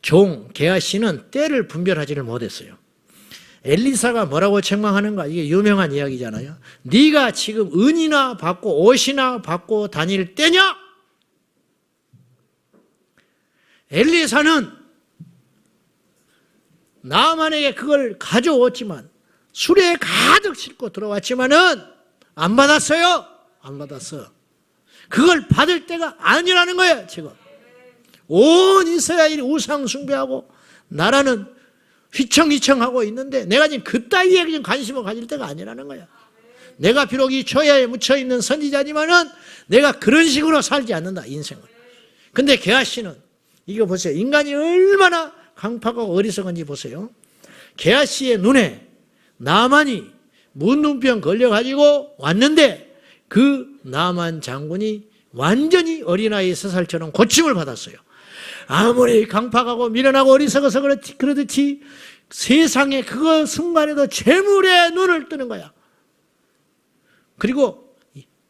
A: 종 게하시는 때를 분별하지를 못했어요. 엘리사가 뭐라고 책망하는가? 이게 유명한 이야기잖아요. 네가 지금 은이나 받고 옷이나 받고 다닐 때냐? 엘리사는 나만에게 그걸 가져왔지만 술에 가득 싣고 들어왔지만은 안 받았어요. 안 받았어. 그걸 받을 때가 아니라는 거예요. 지금 온 이스라엘이 우상 숭배하고 나라는 휘청휘청하고 있는데 내가 지금 그따위에 그냥 관심을 가질 때가 아니라는 거야. 내가 비록 이 초야에 묻혀있는 선지자지만은 내가 그런 식으로 살지 않는다, 인생을. 근데 게하시는 이거 보세요. 인간이 얼마나 강팍하고 어리석은지 보세요. 게하시의 눈에 나만이 문둥병 걸려가지고 왔는데 그 나만 장군이 완전히 어린아이 3살처럼 고침을 받았어요. 아무리 강팍하고 미련하고 어리석어서 그렇듯이 세상에 그거 순간에도 재물의 눈을 뜨는 거야. 그리고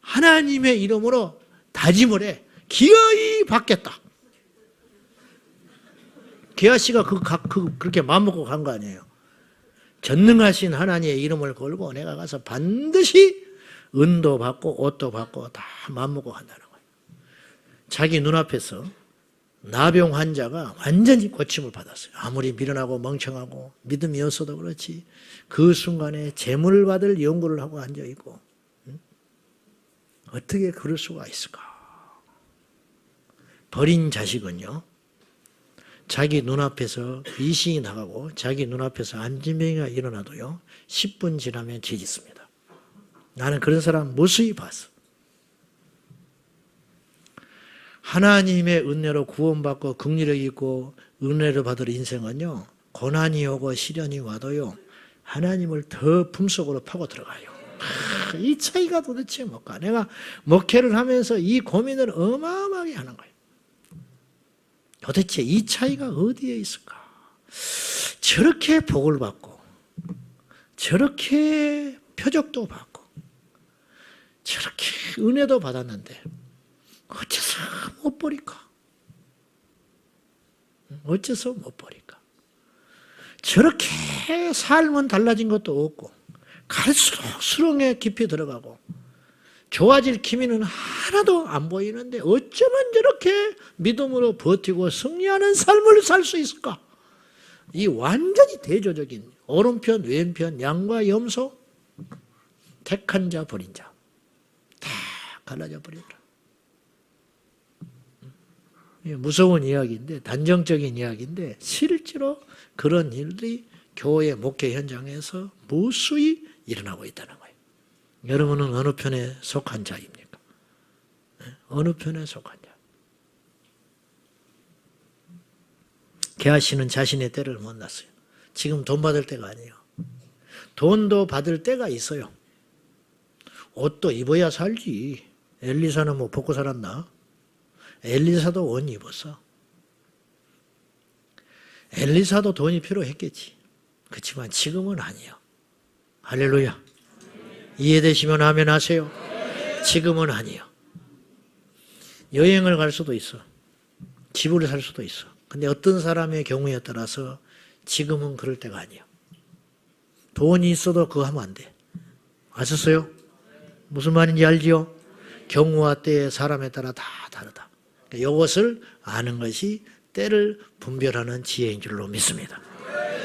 A: 하나님의 이름으로 다짐을 해. 기어이 받겠다. 게하시가 그렇게 마음먹고 간 거 아니에요. 전능하신 하나님의 이름을 걸고 내가 가서 반드시 은도 받고 옷도 받고 다 마음먹고 간다는 거예요. 자기 눈앞에서 나병 환자가 완전히 고침을 받았어요. 아무리 미련하고 멍청하고 믿음이 없어도 그렇지 그 순간에 재물을 받을 연구를 하고 앉아있고 어떻게 그럴 수가 있을까? 버린 자식은요, 자기 눈앞에서 귀신이 나가고 자기 눈앞에서 안진병이가 일어나도요 10분 지나면 뒤집습니다. 나는 그런 사람 무수히 봤어. 하나님의 은혜로 구원받고 긍휼이 있고 은혜를 받을 인생은요, 고난이 오고 시련이 와도요 하나님을 더 품속으로 파고 들어가요. 이 차이가 도대체 뭘까? 내가 목회를 하면서 이 고민을 어마어마하게 하는 거예요. 도대체 이 차이가 어디에 있을까? 저렇게 복을 받고 저렇게 표적도 받고 저렇게 은혜도 받았는데 어째서 못 버릴까? 어째서 못 버릴까? 저렇게 삶은 달라진 것도 없고 갈수록 수렁에 깊이 들어가고 좋아질 기미는 하나도 안 보이는데 어쩌면 저렇게 믿음으로 버티고 승리하는 삶을 살 수 있을까? 이 완전히 대조적인 오른편, 왼편, 양과 염소, 택한 자, 버린 자 다 갈라져 버린다. 무서운 이야기인데, 단정적인 이야기인데 실제로 그런 일들이 교회 목회 현장에서 무수히 일어나고 있다는 거예요. 여러분은 어느 편에 속한 자입니까? 어느 편에 속한 자? 게하시는 자신의 때를 못 났어요. 지금 돈 받을 때가 아니에요. 돈도 받을 때가 있어요. 옷도 입어야 살지. 엘리사는 뭐 벗고 살았나? 엘리사도 옷 입었어. 엘리사도 돈이 필요했겠지. 그렇지만 지금은 아니에요. 할렐루야. 이해되시면 아멘 하세요. 지금은 아니에요. 여행을 갈 수도 있어. 집을 살 수도 있어. 근데 어떤 사람의 경우에 따라서 지금은 그럴 때가 아니에요. 돈이 있어도 그거 하면 안 돼. 아셨어요? 무슨 말인지 알지요? 경우와 때에 사람에 따라 다 다르다. 그러니까 이것을 아는 것이 때를 분별하는 지혜인 줄로 믿습니다.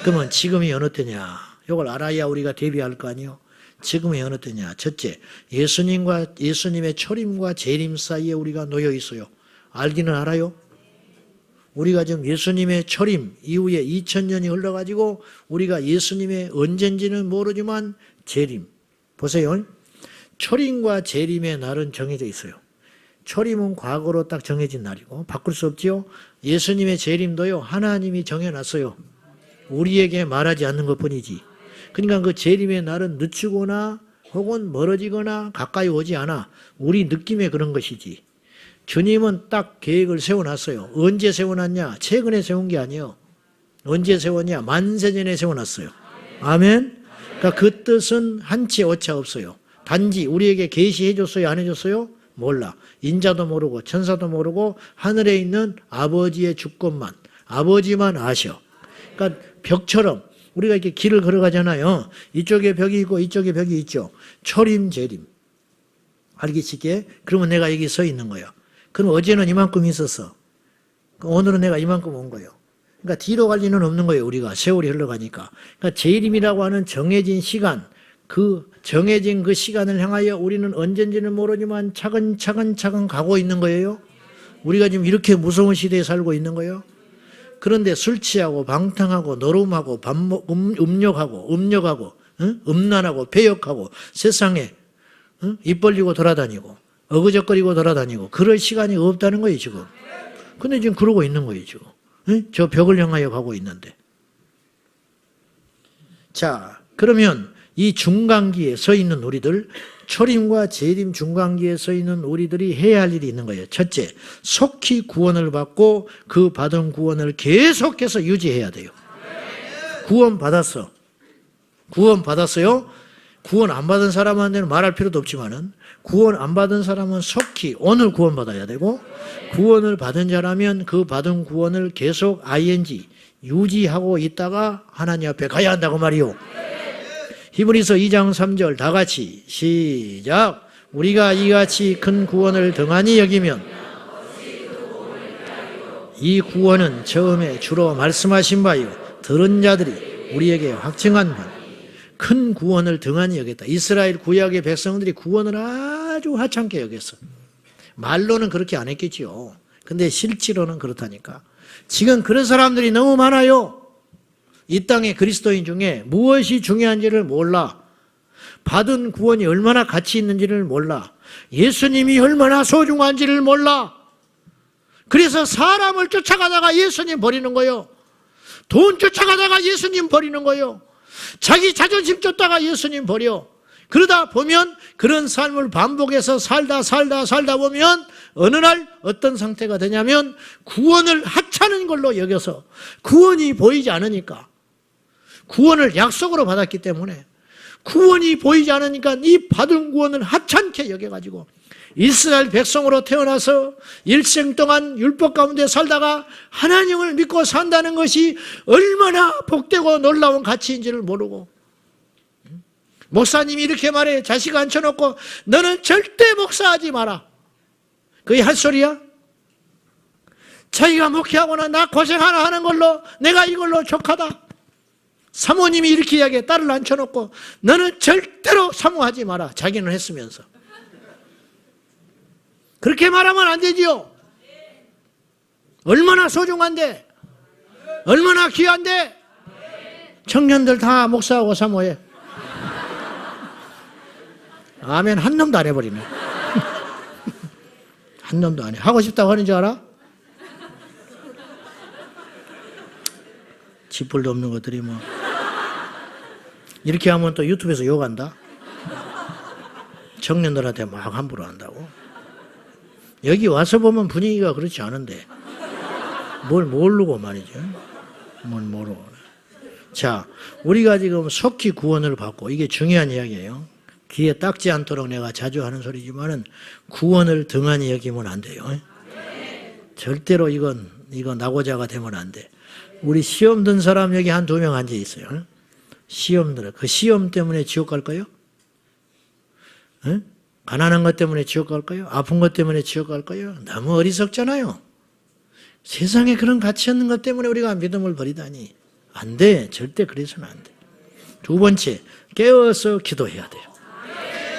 A: 그러면 지금이 어느 때냐? 이걸 알아야 우리가 대비할 거 아니에요? 지금이 어느 때냐? 첫째, 예수님의 초림과 재림 사이에 우리가 놓여 있어요. 알기는 알아요? 우리가 지금 예수님의 초림 이후에 2000년이 흘러가지고 우리가 예수님의 언젠지는 모르지만 재림. 보세요. 초림과 재림의 날은 정해져 있어요. 초림은 과거로 딱 정해진 날이고 바꿀 수 없지요. 예수님의 재림도요. 하나님이 정해놨어요. 우리에게 말하지 않는 것뿐이지. 그러니까 그 재림의 날은 늦추거나 혹은 멀어지거나 가까이 오지 않아. 우리 느낌에 그런 것이지. 주님은 딱 계획을 세워놨어요. 언제 세워놨냐? 최근에 세운 게 아니에요. 언제 세웠냐? 만세전에 세워놨어요. 아멘? 그러니까 그 뜻은 한치 오차 없어요. 단지 우리에게 계시해 줬어요? 안 해줬어요? 몰라. 인자도 모르고 천사도 모르고 하늘에 있는 아버지의 주권만, 아버지만 아셔. 그러니까 벽처럼 우리가 이렇게 길을 걸어가잖아요. 이쪽에 벽이 있고 이쪽에 벽이 있죠. 초림, 재림. 알기 쉽게? 그러면 내가 여기 서 있는 거예요. 그럼 어제는 이만큼 있었어. 오늘은 내가 이만큼 온 거예요. 그러니까 뒤로 갈 리는 없는 거예요. 우리가 세월이 흘러가니까. 그러니까 재림이라고 하는 정해진 시간, 그 정해진 그 시간을 향하여 우리는 언젠지는 모르지만 차근차근 가고 있는 거예요. 우리가 지금 이렇게 무서운 시대에 살고 있는 거예요. 그런데 술 취하고 방탕하고 노름하고 음욕하고 음란하고 배역하고 세상에 입 벌리고 돌아다니고 어그적거리고 돌아다니고 그럴 시간이 없다는 거예요 지금. 근데 지금 그러고 있는 거예요 지금. 저 벽을 향하여 가고 있는데. 자, 그러면 이 중간기에 서 있는 우리들, 초림과 재림 중간기에 서 있는 우리들이 해야 할 일이 있는 거예요. 첫째, 속히 구원을 받고 그 받은 구원을 계속해서 유지해야 돼요. 구원 받았어. 구원 받았어요? 구원 안 받은 사람한테는 말할 필요도 없지만은 구원 안 받은 사람은 속히 오늘 구원 받아야 되고, 구원을 받은 자라면 그 받은 구원을 계속 ing 유지하고 있다가 하나님 앞에 가야 한다고 말이요. 히브리서 2장 3절 다 같이 시작. 우리가 이같이 큰 구원을 등한히 여기면 이 구원은 처음에 주로 말씀하신 바요 들은 자들이 우리에게 확증한 바. 큰 구원을 등한히 여겼다. 이스라엘 구약의 백성들이 구원을 아주 하찮게 여겼어. 말로는 그렇게 안 했겠지요. 근데 실제로는 그렇다니까. 지금 그런 사람들이 너무 많아요. 이 땅의 그리스도인 중에 무엇이 중요한지를 몰라. 받은 구원이 얼마나 가치 있는지를 몰라. 예수님이 얼마나 소중한지를 몰라. 그래서 사람을 쫓아가다가 예수님 버리는 거예요. 돈 쫓아가다가 예수님 버리는 거예요. 자기 자존심 쫓다가 예수님 버려. 그러다 보면 그런 삶을 반복해서 살다 보면 어느 날 어떤 상태가 되냐면 구원을 하찮은 걸로 여겨서 구원이 보이지 않으니까, 구원을 약속으로 받았기 때문에 구원이 보이지 않으니까 이 받은 구원을 하찮게 여겨가지고 이스라엘 백성으로 태어나서 일생 동안 율법 가운데 살다가 하나님을 믿고 산다는 것이 얼마나 복되고 놀라운 가치인지를 모르고, 목사님이 이렇게 말해. 자식 앉혀놓고 너는 절대 목사하지 마라. 그게 할 소리야? 자기가 목회하거나 나 고생 하나 하는 걸로 내가 이걸로 족하다. 사모님이 이렇게 이야기해. 딸을 앉혀놓고 너는 절대로 사모하지 마라. 자기는 했으면서. 그렇게 말하면 안 되지요. 얼마나 소중한데, 얼마나 귀한데. 청년들 다 목사하고 사모해. 아멘. 한 놈도 안 해버리네. 한 놈도 안 해. 하고 싶다고 하는 줄 알아? 쥐뿔도 없는 것들이 뭐. 이렇게 하면 또 유튜브에서 욕한다. 청년들한테 막 함부로 한다고. 여기 와서 보면 분위기가 그렇지 않은데 뭘 모르고 말이죠. 뭘 모르고. 자, 우리가 지금 속히 구원을 받고, 이게 중요한 이야기예요. 귀에 닦지 않도록 내가 자주 하는 소리지만은 구원을 등한히 여기면 안 돼요. 절대로 이거 낙오자가 되면 안 돼. 우리 시험 든 사람 여기 한 2명 앉아 있어요. 시험 들어. 그 시험 때문에 지옥 갈까요? 가난한 것 때문에 지옥 갈까요? 아픈 것 때문에 지옥 갈까요? 너무 어리석잖아요. 세상에 그런 가치 없는 것 때문에 우리가 믿음을 버리다니. 안 돼. 절대 그래서는 안 돼. 2번째, 깨어서 기도해야 돼요.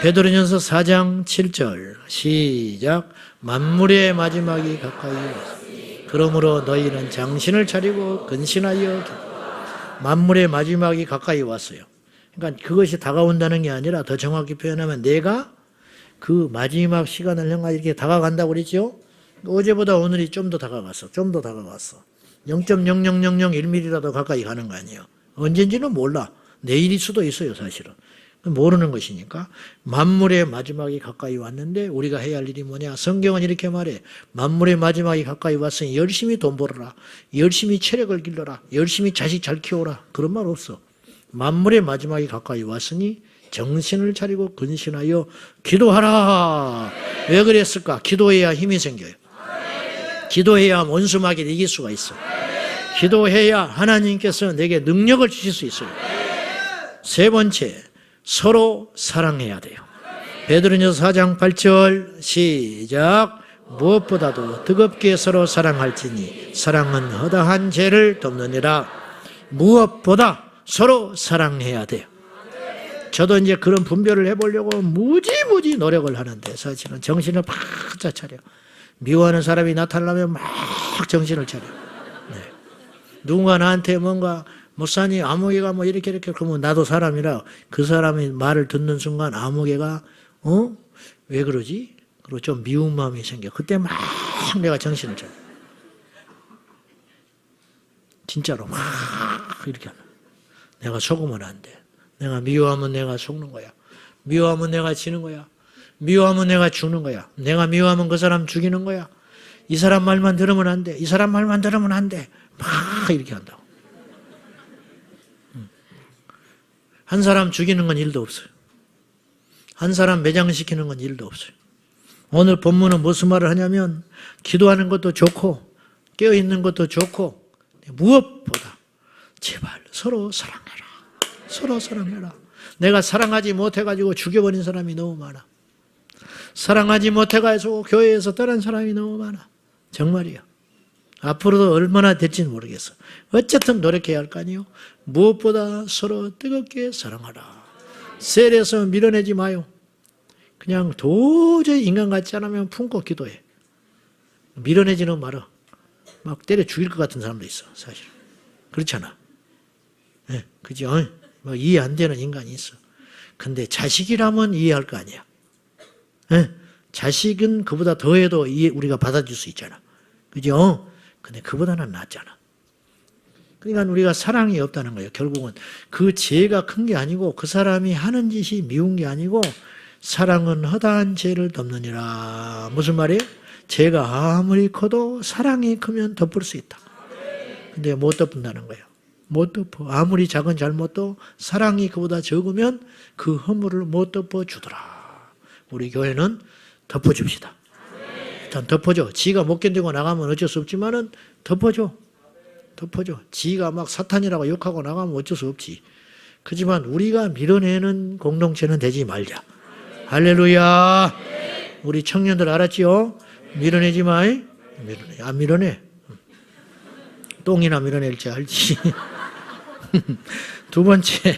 A: 베드로전서 4장 7절 시작. 만물의 마지막이 가까이 왔으니 그러므로 너희는 정신을 차리고 근신하여 만물의 마지막이 가까이 왔어요. 그러니까 그것이 다가온다는 게 아니라 더 정확히 표현하면 내가 그 마지막 시간을 향해 이렇게 다가간다고 그랬죠. 어제보다 오늘이 좀 더 다가갔어. 좀 더 다가갔어. 0.00001mm라도 가까이 가는 거 아니에요. 언젠지는 몰라. 내일일 수도 있어요, 사실은. 모르는 것이니까 만물의 마지막이 가까이 왔는데 우리가 해야 할 일이 뭐냐. 성경은 이렇게 말해. 만물의 마지막이 가까이 왔으니 열심히 돈 벌어라. 열심히 체력을 길러라. 열심히 자식 잘 키워라. 그런 말 없어. 만물의 마지막이 가까이 왔으니 정신을 차리고 근신하여 기도하라. 왜 그랬을까? 기도해야 힘이 생겨요. 기도해야 원수마귀를 이길 수가 있어. 기도해야 하나님께서 내게 능력을 주실 수 있어요. 3번째, 서로 사랑해야 돼요. 베드로전서 4장 8절 시작. 무엇보다도 뜨겁게 서로 사랑할지니 사랑은 허다한 죄를 덮느니라. 무엇보다 서로 사랑해야 돼요. 저도 이제 그런 분별을 해보려고 무지무지 노력을 하는데 사실은 정신을 바짝 차려. 미워하는 사람이 나타나면 막 정신을 차려. 네. 누군가 나한테 뭔가 목사님 아무개가 뭐 이렇게 그러면 나도 사람이라 그 사람의 말을 듣는 순간 아무개가 왜 그러지? 그리고 좀 미운 마음이 생겨. 그때 막 내가 정신을 차려. 진짜로 막 이렇게 하면 내가 속으면 안 돼. 내가 미워하면 내가 속는 거야. 미워하면 내가 지는 거야. 미워하면 내가 죽는 거야. 내가 미워하면 그 사람 죽이는 거야. 이 사람 말만 들으면 안 돼. 이 사람 말만 들으면 안 돼. 막 이렇게 한다고. 한 사람 죽이는 건 일도 없어요. 한 사람 매장시키는 건 일도 없어요. 오늘 본문은 무슨 말을 하냐면 기도하는 것도 좋고 깨어있는 것도 좋고 무엇보다 제발 서로 사랑해라. 서로 사랑해라. 내가 사랑하지 못해가지고 죽여버린 사람이 너무 많아. 사랑하지 못해가지고 교회에서 떠난 사람이 너무 많아. 정말이야. 앞으로도 얼마나 될지는 모르겠어. 어쨌든 노력해야 할 거 아니에요. 무엇보다 서로 뜨겁게 사랑하라. 셀에서 밀어내지 마요. 그냥 도저히 인간 같지 않으면 품고 기도해. 밀어내지는 말아. 막 때려 죽일 것 같은 사람도 있어, 사실. 그렇잖아. 네, 그죠? 뭐 이해 안 되는 인간이 있어. 근데 자식이라면 이해할 거 아니야. 네? 자식은 그보다 더해도 우리가 받아줄 수 있잖아. 그죠? 근데 그보다는 낫잖아. 그러니까 우리가 사랑이 없다는 거예요. 결국은 그 죄가 큰 게 아니고 그 사람이 하는 짓이 미운 게 아니고 사랑은 허다한 죄를 덮느니라. 무슨 말이에요? 죄가 아무리 커도 사랑이 크면 덮을 수 있다. 근데 못 덮는다는 거예요. 못 덮어. 아무리 작은 잘못도 사랑이 그보다 적으면 그 허물을 못 덮어주더라. 우리 교회는 덮어줍시다. 일단 덮어줘. 지가 못 견디고 나가면 어쩔 수 없지만은 덮어줘. 덮어줘. 지가 막 사탄이라고 욕하고 나가면 어쩔 수 없지. 그렇지만 우리가 밀어내는 공동체는 되지 말자. 할렐루야. 우리 청년들 알았지요? 밀어내지 마. 밀어내. 안 밀어내. 똥이나 밀어낼지 알지. 2번째.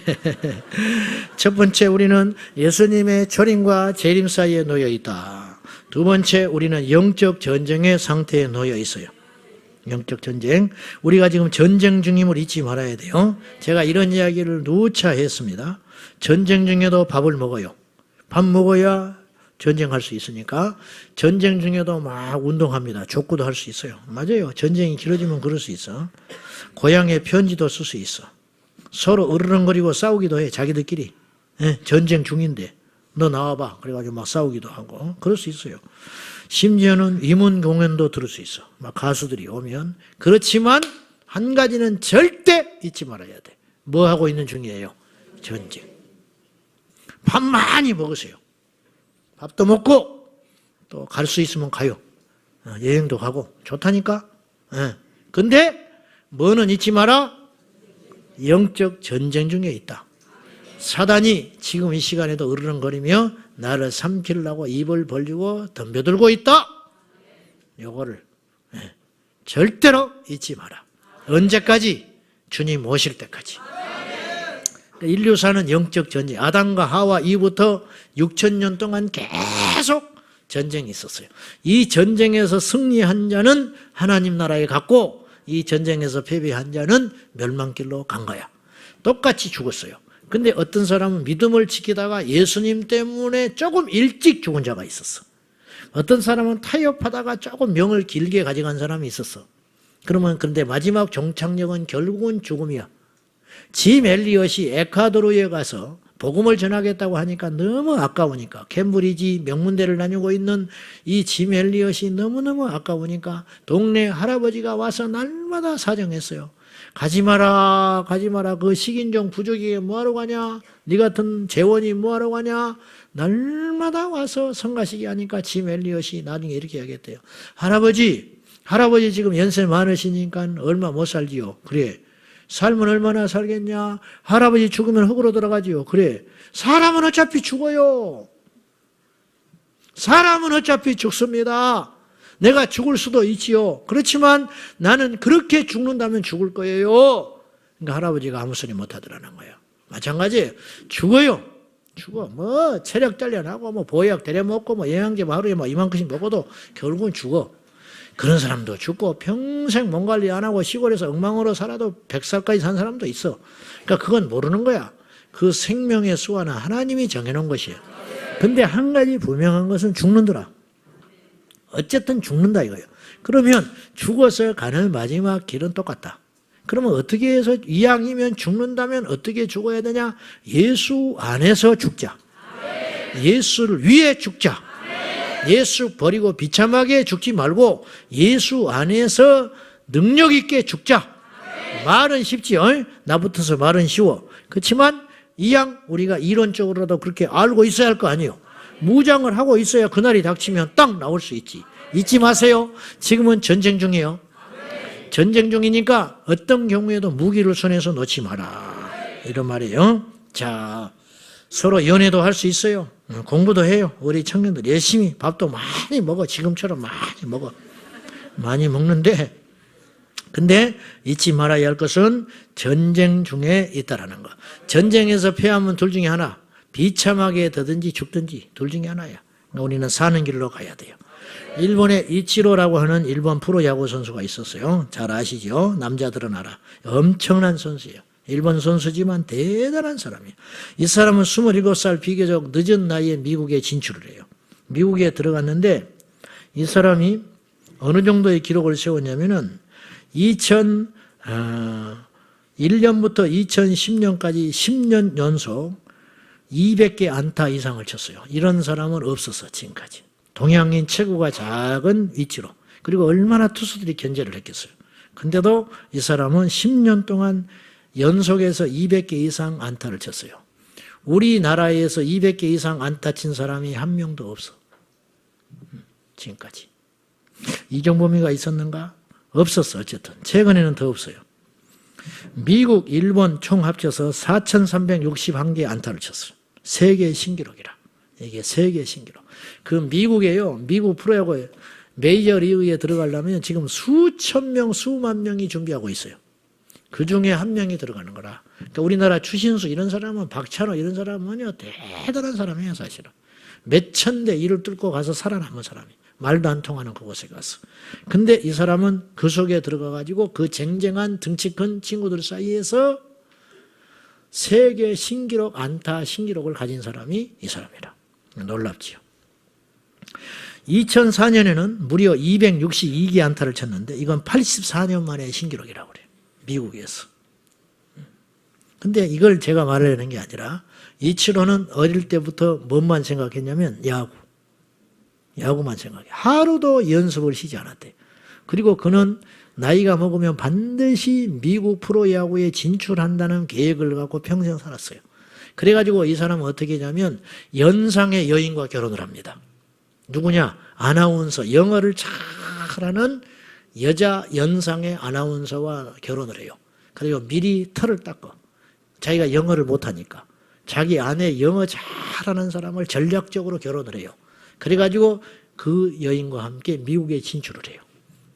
A: 첫 번째 우리는 예수님의 초림과 재림 사이에 놓여 있다. 2번째 우리는 영적 전쟁의 상태에 놓여 있어요. 영적 전쟁. 우리가 지금 전쟁 중임을 잊지 말아야 돼요. 제가 이런 이야기를 누차 했습니다. 전쟁 중에도 밥을 먹어요. 밥 먹어야 전쟁할 수 있으니까 전쟁 중에도 막 운동합니다. 족구도 할 수 있어요. 맞아요. 전쟁이 길어지면 그럴 수 있어. 고향에 편지도 쓸 수 있어. 서로 으르렁거리고 싸우기도 해. 자기들끼리. 전쟁 중인데 너 나와봐. 그래가지고 막 싸우기도 하고 그럴 수 있어요. 심지어는 위문 공연도 들을 수 있어. 막 가수들이 오면. 그렇지만 한 가지는 절대 잊지 말아야 돼. 뭐 하고 있는 중이에요? 전쟁. 밥 많이 먹으세요. 밥도 먹고 또 갈 수 있으면 가요. 여행도 가고 좋다니까. 근데 뭐는 잊지 마라. 영적 전쟁 중에 있다. 사단이 지금 이 시간에도 으르렁거리며 나를 삼키려고 입을 벌리고 덤벼들고 있다. 요거를 절대로 잊지 마라. 언제까지? 주님 오실 때까지. 인류사는 영적 전쟁. 아담과 하와 이후부터 6,000년 동안 계속 전쟁이 있었어요. 이 전쟁에서 승리한 자는 하나님 나라에 갔고 이 전쟁에서 패배한 자는 멸망길로 간 거야. 똑같이 죽었어요. 근데 어떤 사람은 믿음을 지키다가 예수님 때문에 조금 일찍 죽은 자가 있었어. 어떤 사람은 타협하다가 조금 명을 길게 가져간 사람이 있었어. 그러면 근데 마지막 종착역은 결국은 죽음이야. 짐 엘리엇이 에콰도르에 가서 복음을 전하겠다고 하니까 너무 아까우니까 캠브리지 명문대를 다니고 있는 이 짐 엘리엇이 너무너무 아까우니까 동네 할아버지가 와서 날마다 사정했어요. 가지 마라, 가지 마라. 그 식인종 부족이게 뭐하러 가냐? 네 같은 재원이 뭐하러 가냐? 날마다 와서 성가시게 하니까 짐 엘리엇이 나중에 이렇게 하겠대요. 할아버지 지금 연세 많으시니까 얼마 못 살지요. 그래. 삶은 얼마나 살겠냐? 할아버지 죽으면 흙으로 들어가지요. 그래. 사람은 어차피 죽어요. 사람은 어차피 죽습니다. 내가 죽을 수도 있지요. 그렇지만 나는 그렇게 죽는다면 죽을 거예요. 그러니까 할아버지가 아무 소리 못 하더라는 거예요. 마찬가지예요. 죽어요. 죽어. 뭐 체력 단련하고 뭐 보약 데려 먹고 뭐 영양제 하루에 뭐 이만큼씩 먹어도 결국은 죽어. 그런 사람도 죽고 평생 몸 관리 안 하고 시골에서 엉망으로 살아도 100살까지 산 사람도 있어. 그러니까 그건 모르는 거야. 그 생명의 수와는 하나님이 정해놓은 것이에요. 근데 한 가지 분명한 것은 죽는더라. 어쨌든 죽는다 이거예요. 그러면 죽어서 가는 마지막 길은 똑같다. 그러면 어떻게 해서 이왕이면 죽는다면 어떻게 죽어야 되냐? 예수 안에서 죽자. 예수를 위해 죽자. 예수 버리고 비참하게 죽지 말고 예수 안에서 능력 있게 죽자. 말은 쉽지요. 나부터서 말은 쉬워. 그렇지만 이왕 우리가 이론적으로라도 그렇게 알고 있어야 할 거 아니에요. 무장을 하고 있어야 그날이 닥치면 딱 나올 수 있지. 잊지 마세요. 지금은 전쟁 중이에요. 전쟁 중이니까 어떤 경우에도 무기를 손에서 놓지 마라. 이런 말이에요. 자, 서로 연애도 할 수 있어요. 공부도 해요. 우리 청년들 열심히 밥도 많이 먹어. 지금처럼 많이 먹어. 많이 먹는데 근데 잊지 말아야 할 것은 전쟁 중에 있다라는 거. 전쟁에서 패하면 둘 중에 하나. 비참하게 되든지 죽든지 둘 중에 하나야. 우리는 사는 길로 가야 돼요. 일본에 이치로라고 하는 일본 프로야구 선수가 있었어요. 잘 아시죠? 남자들은 알아. 엄청난 선수예요. 일본 선수지만 대단한 사람이에요. 이 사람은 27살 비교적 늦은 나이에 미국에 진출을 해요. 미국에 들어갔는데 이 사람이 어느 정도의 기록을 세웠냐면은 2001년부터 2010년까지 10년 연속 200개 안타 이상을 쳤어요. 이런 사람은 없었어 지금까지. 동양인 체구가 작은 위치로. 그리고 얼마나 투수들이 견제를 했겠어요. 근데도 이 사람은 10년 동안 연속해서 200개 이상 안타를 쳤어요. 우리나라에서 200개 이상 안타 친 사람이 한 명도 없어. 지금까지. 이종범이가 있었는가? 없었어. 어쨌든 최근에는 더 없어요. 미국, 일본 총 합쳐서 4,361개 안타를 쳤어요. 세계 신기록이라. 이게 세계 신기록. 그 미국에요. 미국 프로야구 메이저리그에 들어가려면 지금 수천 명, 수만 명이 준비하고 있어요. 그 중에 한 명이 들어가는 거라. 그러니까 우리나라 추신수 이런 사람은 박찬호 이런 사람은요 대단한 사람이에요 사실은. 몇천 대 일을 뚫고 가서 살아남은 사람이. 말도 안 통하는 그곳에 가서. 근데 이 사람은 그 속에 들어가가지고 그 쟁쟁한 덩치 큰 친구들 사이에서 세계 신기록 안타 신기록을 가진 사람이 이 사람이라. 놀랍지요. 2004년에는 무려 262개 안타를 쳤는데 이건 84년 만에 신기록이라고 그래요. 미국에서. 근데 이걸 제가 말하려는 게 아니라 이치로는 어릴 때부터 뭔만 생각했냐면 야구만 생각해. 하루도 연습을 쉬지 않았대. 그리고 그는 나이가 먹으면 반드시 미국 프로야구에 진출한다는 계획을 갖고 평생 살았어요. 그래가지고 이 사람은 어떻게 하냐면 연상의 여인과 결혼을 합니다. 누구냐? 아나운서, 영어를 잘하는 여자 연상의 아나운서와 결혼을 해요. 그리고 미리 털을 닦아. 자기가 영어를 못하니까. 자기 아내 영어 잘하는 사람을 전략적으로 결혼을 해요. 그래가지고 그 여인과 함께 미국에 진출을 해요.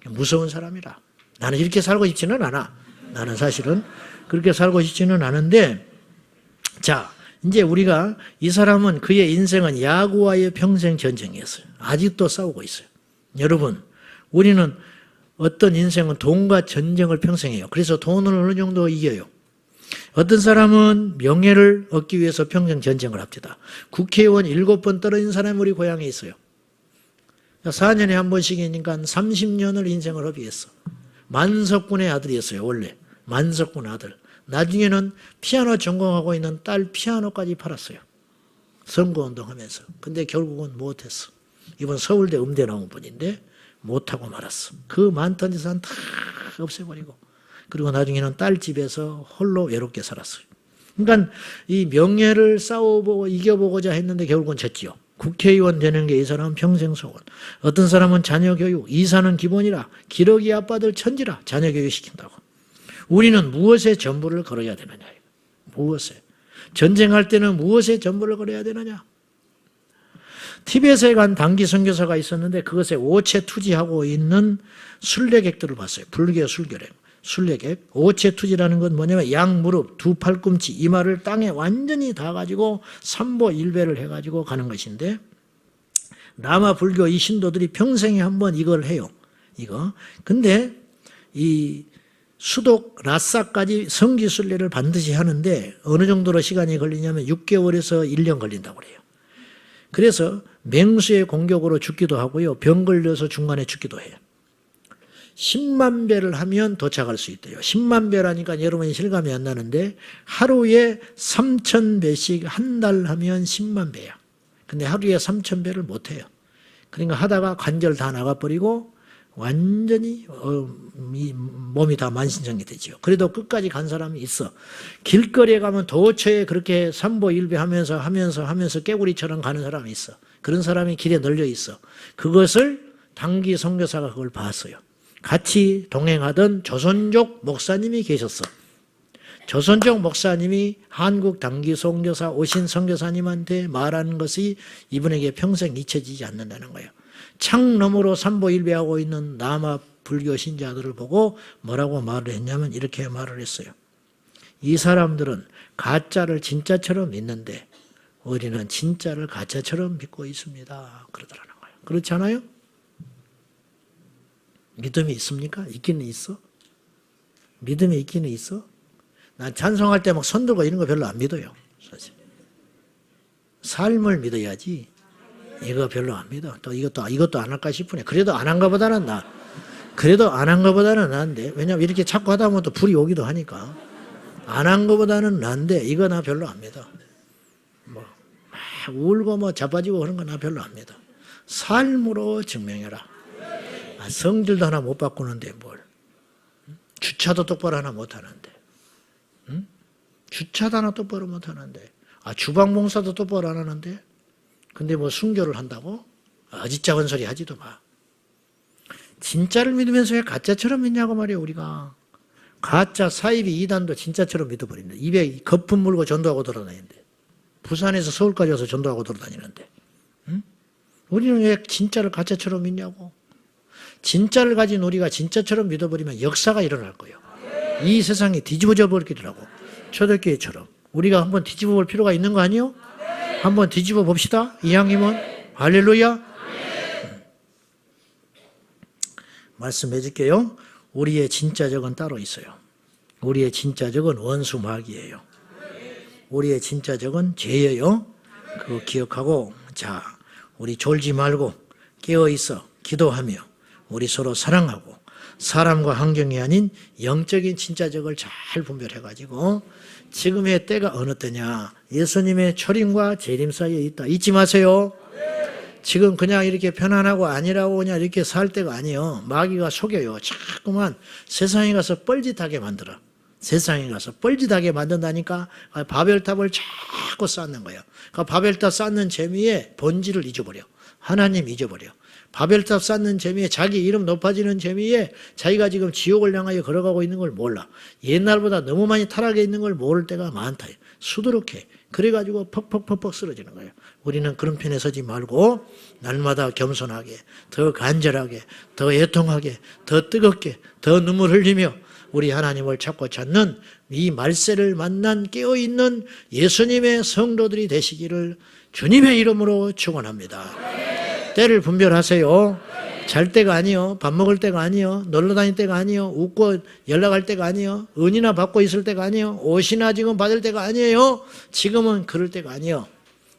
A: 무서운 사람이라. 나는 이렇게 살고 싶지는 않아. 나는 사실은 그렇게 살고 싶지는 않은데, 자, 이제 우리가 이 사람은 그의 인생은 야구와의 평생 전쟁이었어요. 아직도 싸우고 있어요. 여러분, 우리는 어떤 인생은 돈과 전쟁을 평생 해요. 그래서 돈을 어느 정도 이겨요. 어떤 사람은 명예를 얻기 위해서 평생 전쟁을 합니다. 국회의원 7번 떨어진 사람이 우리 고향에 있어요. 4년에 한 번씩이니까 30년을 인생을 허비했어. 만석군의 아들이었어요, 원래. 만석군 아들. 나중에는 피아노 전공하고 있는 딸 피아노까지 팔았어요. 선거운동 하면서. 근데 결국은 못했어. 이번 서울대 음대 나온 분인데 못하고 말았어. 그 많던 재산 다 없애버리고. 그리고 나중에는 딸 집에서 홀로 외롭게 살았어요. 그러니까 이 명예를 싸워보고 이겨보고자 했는데 결국은 졌지요. 국회의원 되는 게 이 사람은 평생 소원. 어떤 사람은 자녀 교육, 이사는 기본이라, 기러기 아빠들 천지라 자녀 교육 시킨다고. 우리는 무엇에 전부를 걸어야 되느냐. 무엇에. 전쟁할 때는 무엇에 전부를 걸어야 되느냐. 티벳에 간 단기 선교사가 있었는데 그것에 오체투지하고 있는 순례객들을 봤어요. 불교 순례객. 오체투지라는 건 뭐냐면 양 무릎, 두 팔꿈치, 이마를 땅에 완전히 다 가지고 삼보일배를 해가지고 가는 것인데, 남아 불교 이 신도들이 평생에 한 번 이걸 해요. 이거. 근데 이 수독 라싸까지 성기순례를 반드시 하는데 어느 정도로 시간이 걸리냐면 6개월에서 1년 걸린다고 그래요. 그래서 맹수의 공격으로 죽기도 하고요. 병 걸려서 중간에 죽기도 해요. 10만 배를 하면 도착할 수 있대요. 10만 배라니까 여러분이 실감이 안 나는데 하루에 3,000배씩 한 달 하면 10만 배야. 근데 하루에 3,000배를 못 해요. 그러니까 하다가 관절 다 나가버리고 완전히 몸이 다 만신창이 되죠. 그래도 끝까지 간 사람이 있어. 길거리에 가면 도처에 그렇게 삼보일배 하면서 깨구리처럼 가는 사람이 있어. 그런 사람이 길에 널려 있어. 그것을 단기 선교사가 그걸 봤어요. 같이 동행하던 조선족 목사님이 계셨어. 조선족 목사님이 한국 단기 선교사 오신 선교사님한테 말하는 것이 이분에게 평생 잊혀지지 않는다는 거예요. 창 너머로 삼보일배하고 있는 남아 불교 신자들을 보고 뭐라고 말을 했냐면 이렇게 말을 했어요. 이 사람들은 가짜를 진짜처럼 믿는데 우리는 진짜를 가짜처럼 믿고 있습니다. 그러더라는 거예요. 그렇지 않아요? 믿음이 있습니까? 있기는 있어? 믿음이 있기는 있어? 난 찬송할 때 막 손 들고 이런 거 별로 안 믿어요. 사실. 삶을 믿어야지. 이거 별로 안 믿어. 또 이것도 안 할까 싶으네. 그래도 안 한 거보다는 나. 그래도 안 한 거보다는 나은데. 왜냐면 이렇게 자꾸 하다 보면 또 불이 오기도 하니까. 안 한 거보다는 나은데 이거 나 별로 안 믿어. 뭐 막 울고 뭐 자빠지고 그런 거 나 별로 안 믿어. 삶으로 증명해라. 성질도 하나 못 바꾸는데 뭘. 주차도 똑바로 하나 못 하는데. 응? 주차도 하나 똑바로 못 하는데. 주방 봉사도 똑바로 안 하는데. 근데 뭐 순교를 한다고? 어짓작은 소리 하지도 마. 진짜를 믿으면서 왜 가짜처럼 믿냐고 말이에요, 우리가. 가짜 사이비 이단도 진짜처럼 믿어버린다. 입에 거품 물고 전도하고 돌아다니는데. 부산에서 서울까지 와서 전도하고 돌아다니는데. 응? 우리는 왜 진짜를 가짜처럼 믿냐고. 진짜를 가진 우리가 진짜처럼 믿어버리면 역사가 일어날 거예요. 이 세상이 뒤집어져 버리더라고. 초대교회처럼. 우리가 한번 뒤집어 볼 필요가 있는 거 아니에요? 한번 뒤집어 봅시다. 이왕이면. 할렐루야. 말씀해 줄게요. 우리의 진짜 적은 따로 있어요. 우리의 진짜 적은 원수 마귀예요. 우리의 진짜 적은 죄예요. 그거 기억하고, 자, 우리 졸지 말고 깨어 있어 기도하며 우리 서로 사랑하고 사람과 환경이 아닌 영적인 진짜적을 잘 분별해가지고 지금의 때가 어느 때냐. 예수님의 초림과 재림 사이에 있다. 잊지 마세요. 지금 그냥 이렇게 편안하고 아니라고 그냥 이렇게 살 때가 아니에요. 마귀가 속여요. 자꾸만 세상에 가서 뻘짓하게 만들어. 세상에 가서 뻘짓하게 만든다니까 바벨탑을 자꾸 쌓는 거예요. 그 바벨탑 쌓는 재미에 본질을 잊어버려. 하나님 잊어버려. 바벨탑 쌓는 재미에 자기 이름 높아지는 재미에 자기가 지금 지옥을 향하여 걸어가고 있는 걸 몰라. 옛날보다 너무 많이 타락해 있는 걸 모를 때가 많다. 수두룩해. 그래가지고 퍽퍽퍽퍽 쓰러지는 거예요. 우리는 그런 편에 서지 말고 날마다 겸손하게, 더 간절하게, 더 애통하게, 더 뜨겁게, 더 눈물 흘리며 우리 하나님을 찾고 찾는 이 말세를 만난 깨어있는 예수님의 성도들이 되시기를 주님의 이름으로 축원합니다. 때를 분별하세요. 잘 때가 아니요, 밥 먹을 때가 아니요, 놀러 다닐 때가 아니요, 웃고 연락할 때가 아니요, 은이나 받고 있을 때가 아니요, 옷이나 지금 받을 때가 아니에요. 지금은 그럴 때가 아니요.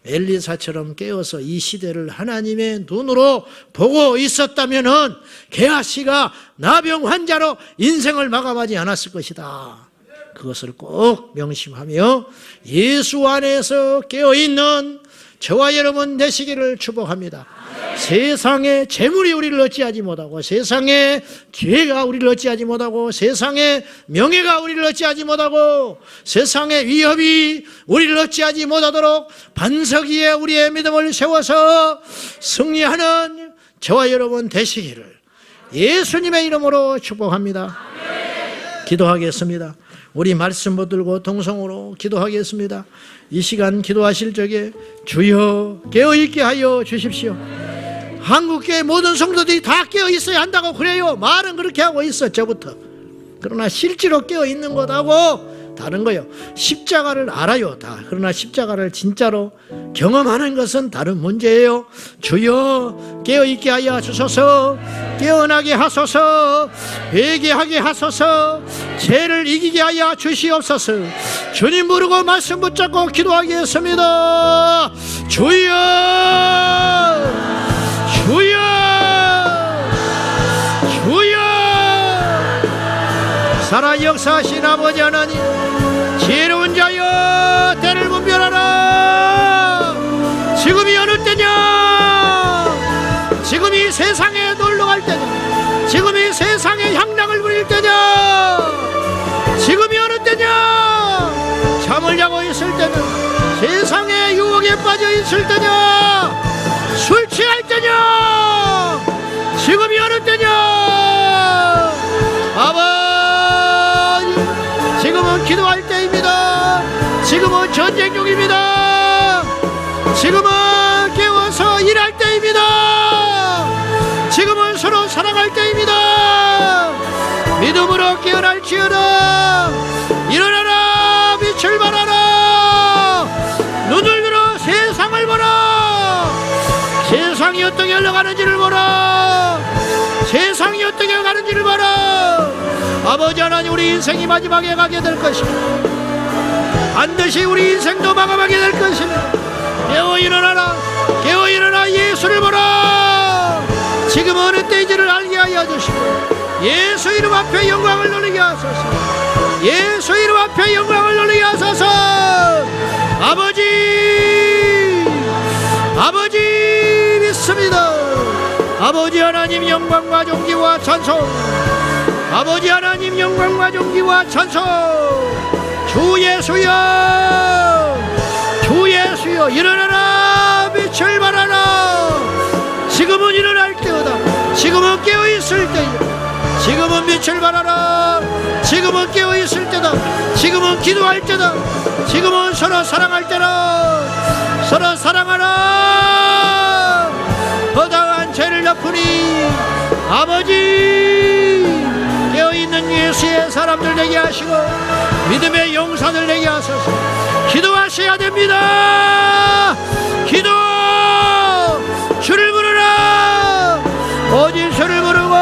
A: 엘리사처럼 깨어서 이 시대를 하나님의 눈으로 보고 있었다면은 게하시가 나병 환자로 인생을 마감하지 않았을 것이다. 그것을 꼭 명심하며 예수 안에서 깨어있는 저와 여러분 되시기를 축복합니다. 세상의 재물이 우리를 어찌하지 못하고, 세상의 기회가 우리를 어찌하지 못하고, 세상의 명예가 우리를 어찌하지 못하고, 세상의 위협이 우리를 어찌하지 못하도록 반석 위에 우리의 믿음을 세워서 승리하는 저와 여러분 되시기를 예수님의 이름으로 축복합니다. 기도하겠습니다. 우리 말씀 붙들고 동성으로 기도하겠습니다. 이 시간 기도하실 적에 주여 깨어있게 하여 주십시오. 한국교회 모든 성도들이 다 깨어있어야 한다고 그래요. 말은 그렇게 하고 있어, 저부터. 그러나 실제로 깨어있는 것하고 다른 거예요. 십자가를 알아요, 다. 그러나 십자가를 진짜로 경험하는 것은 다른 문제예요. 주여 깨어있게 하여 주소서, 깨어나게 하소서, 회개하게 하소서, 죄를 이기게 하여 주시옵소서. 주님 부르고 말씀 붙잡고 기도하겠습니다. 주여, 주여, 주여. 살아 역사하신 아버지 하나님, 지혜로운 자여 때를 분별하라. 지금이 어느 때냐? 지금이 세상에 놀러갈 때냐? 지금이 세상에 향락을 부릴 때냐? 지금이 어느 때냐? 잠을 자고 있을 때냐? 세상의 유혹에 빠져 있을 때냐? 술 취할 때냐? 지금이 어느 때냐? 아버지, 지금은 기도할 때입니다. 지금은 전쟁 중입니다. 지금은 깨워서 일할 때입니다. 지금은 서로 사랑할 때입니다. 믿음으로 깨어날지어다. 일어나라, 빛을 발하라. 눈을 들어 세상을 보라. 세상이 어떻게 흘러가는지를 보라. 세상이 어떻게 가는지를 봐라. 아버지 하나님, 우리 인생이 마지막에 가게 될 것입니다. 반드시 우리 인생도 마감하게 될 것입니다. 깨어 일어나라. 깨어 일어나 예수를 보라. 지금 어느 때인지를 알게 하여 주시고 예수 이름 앞에 영광을 돌리게 하소서. 예수 이름 앞에 영광을 돌리게 하소서. 아버지, 아버지 믿습니다. 아버지 하나님, 영광과 존귀와 찬송. 아버지 하나님, 영광과 존귀와 찬송. 주 예수여, 주 예수여, 일어나라, 빛을 발하라. 지금은 일어날 때다. 지금은 깨어있을 때이다. 지금은 빛을 발하라. 지금은 깨어있을 때다. 지금은 기도할 때다. 지금은 서로 사랑할 때다. 서로 사랑하라. 허다한 죄를 덮으니 아버지, 깨어있는 예수의 사람들 되게 하시고 믿음의 용사들 되게 하소서. 기도하셔야 됩니다. 기도, 주를 부르라. 오직 주를 부르고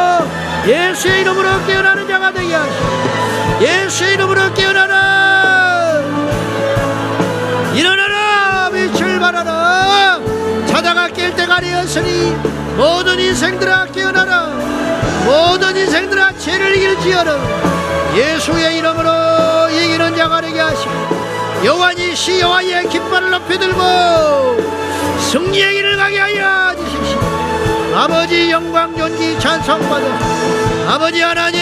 A: 예수의 이름으로 깨어나는 자가 되게 하시고 예수의 이름으로 깨어나라. 일어나라, 빛을 발하라. 자다가 깰 때가 되었으니 모든 인생들아 깨어나라. 모든 인생들아 죄를 이길지어라. 예수의 이름으로 이기는 자가 되게 하시고 여호와니시 여호와의 깃발을 높이 들고 승리의 길을 가게 하여 주십시오. 아버지, 영광 존귀 찬송받아. 아버지 하나님,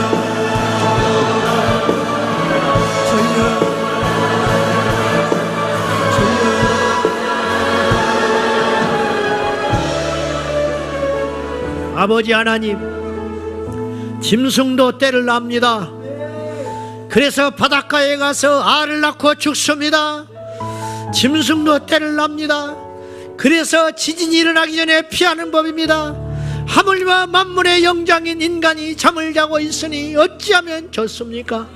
A: 아버지 하나님, 짐승도 때를 납니다. 그래서 바닷가에 가서 알을 낳고 죽습니다. 짐승도 때를 납니다. 그래서 지진이 일어나기 전에 피하는 법입니다. 하물며 만물의 영장인 인간이 잠을 자고 있으니 어찌하면 좋습니까?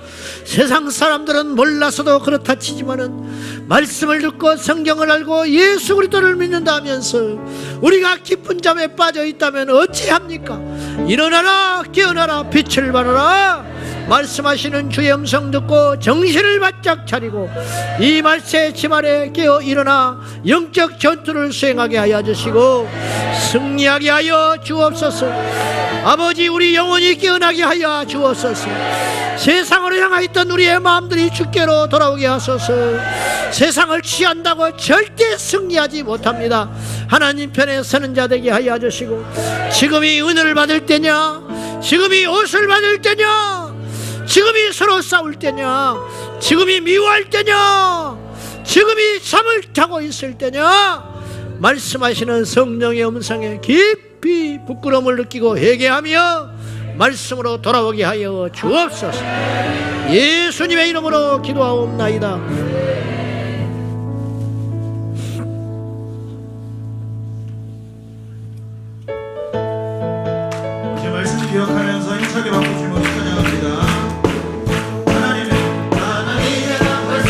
A: 세상 사람들은 몰라서도 그렇다 치지만은 말씀을 듣고 성경을 알고 예수 그리스도를 믿는다면서 우리가 깊은 잠에 빠져 있다면 어찌합니까? 일어나라, 깨어나라, 빛을 발하라. 말씀하시는 주의 음성 듣고 정신을 바짝 차리고 이 말세 지말에 깨어 일어나 영적 전투를 수행하게 하여 주시고 승리하게 하여 주옵소서. 아버지, 우리 영혼이 깨어나게 하여 주옵소서. 세상으로 향하여 있던 우리의 마음들이 주께로 돌아오게 하소서. 세상을 취한다고 절대 승리하지 못합니다. 하나님 편에 서는 자 되게 하여 주시고, 지금이 은혜를 받을 때냐, 지금이 옷을 받을 때냐, 지금이 서로 싸울 때냐, 지금이 미워할 때냐, 지금이 잠을 자고 있을 때냐, 말씀하시는 성령의 음성에 깊이 부끄러움을 느끼고 회개하며 말씀으로 돌아오게 하여 주옵소서. 예수님의 이름으로 기도하옵나이다.
B: 이제 말씀을 기억하면서 힘차게 박수 주시고 찬양합니다.
A: 하나님의 나팔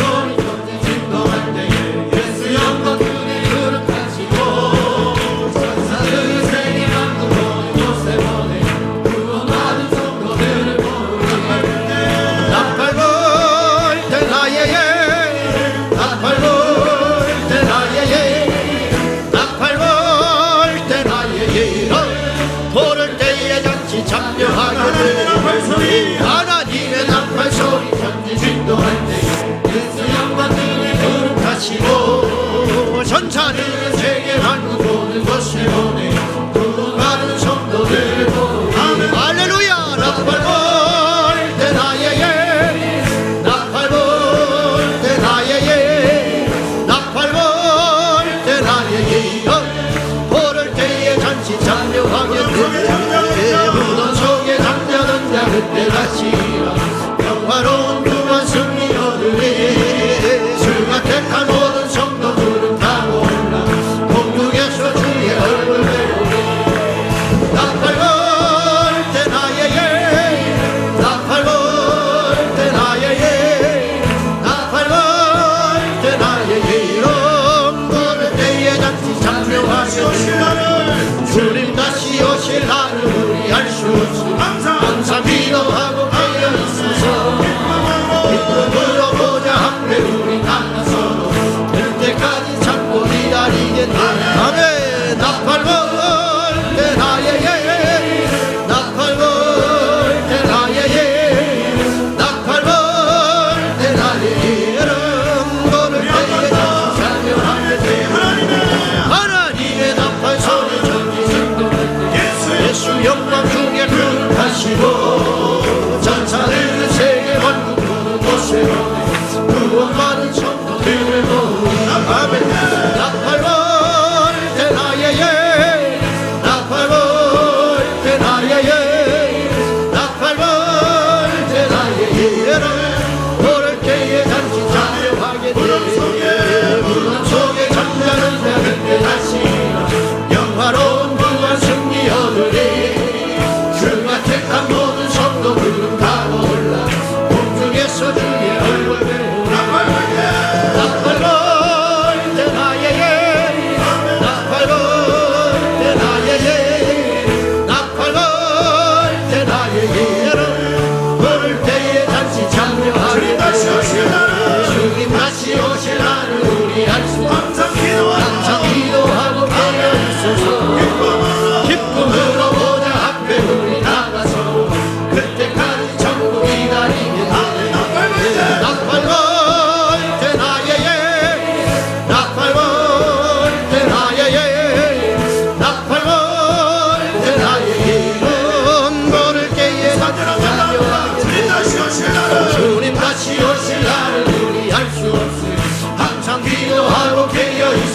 A: 소리 전지 진동할 때 그 영광들을 거룩하시고 전사들은 세계 만국 모든 곳에 보내 그 많은 성도들 보내 할렐루야. 나팔 불 때 나의 나팔 불 때 나의 나팔 불 때 나의 부를 때에 잔치 참여하게 되네. 무덤 속에 잠자던 자 그때 다시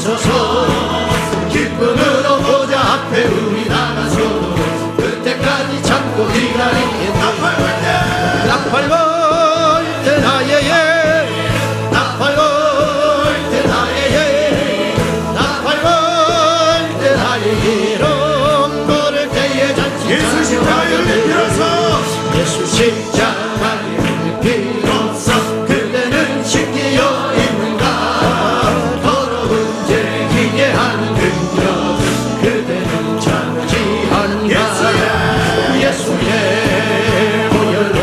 A: 되소서. 기쁨으로 보좌 앞에 우리 나가서도 그때까지 참고 기다리겠네. 나팔 불 때 나의 나팔 불 때 나의 나팔 불 때 나의 이름 부를 때에 잔치
B: 예수 십자가를 내밀어서
A: 예수 십자가를 빌어서 그대는 지키어 있는가. 더러운 죄 기괴한 능력 그대는 참지 않는가. 예수의 보혈로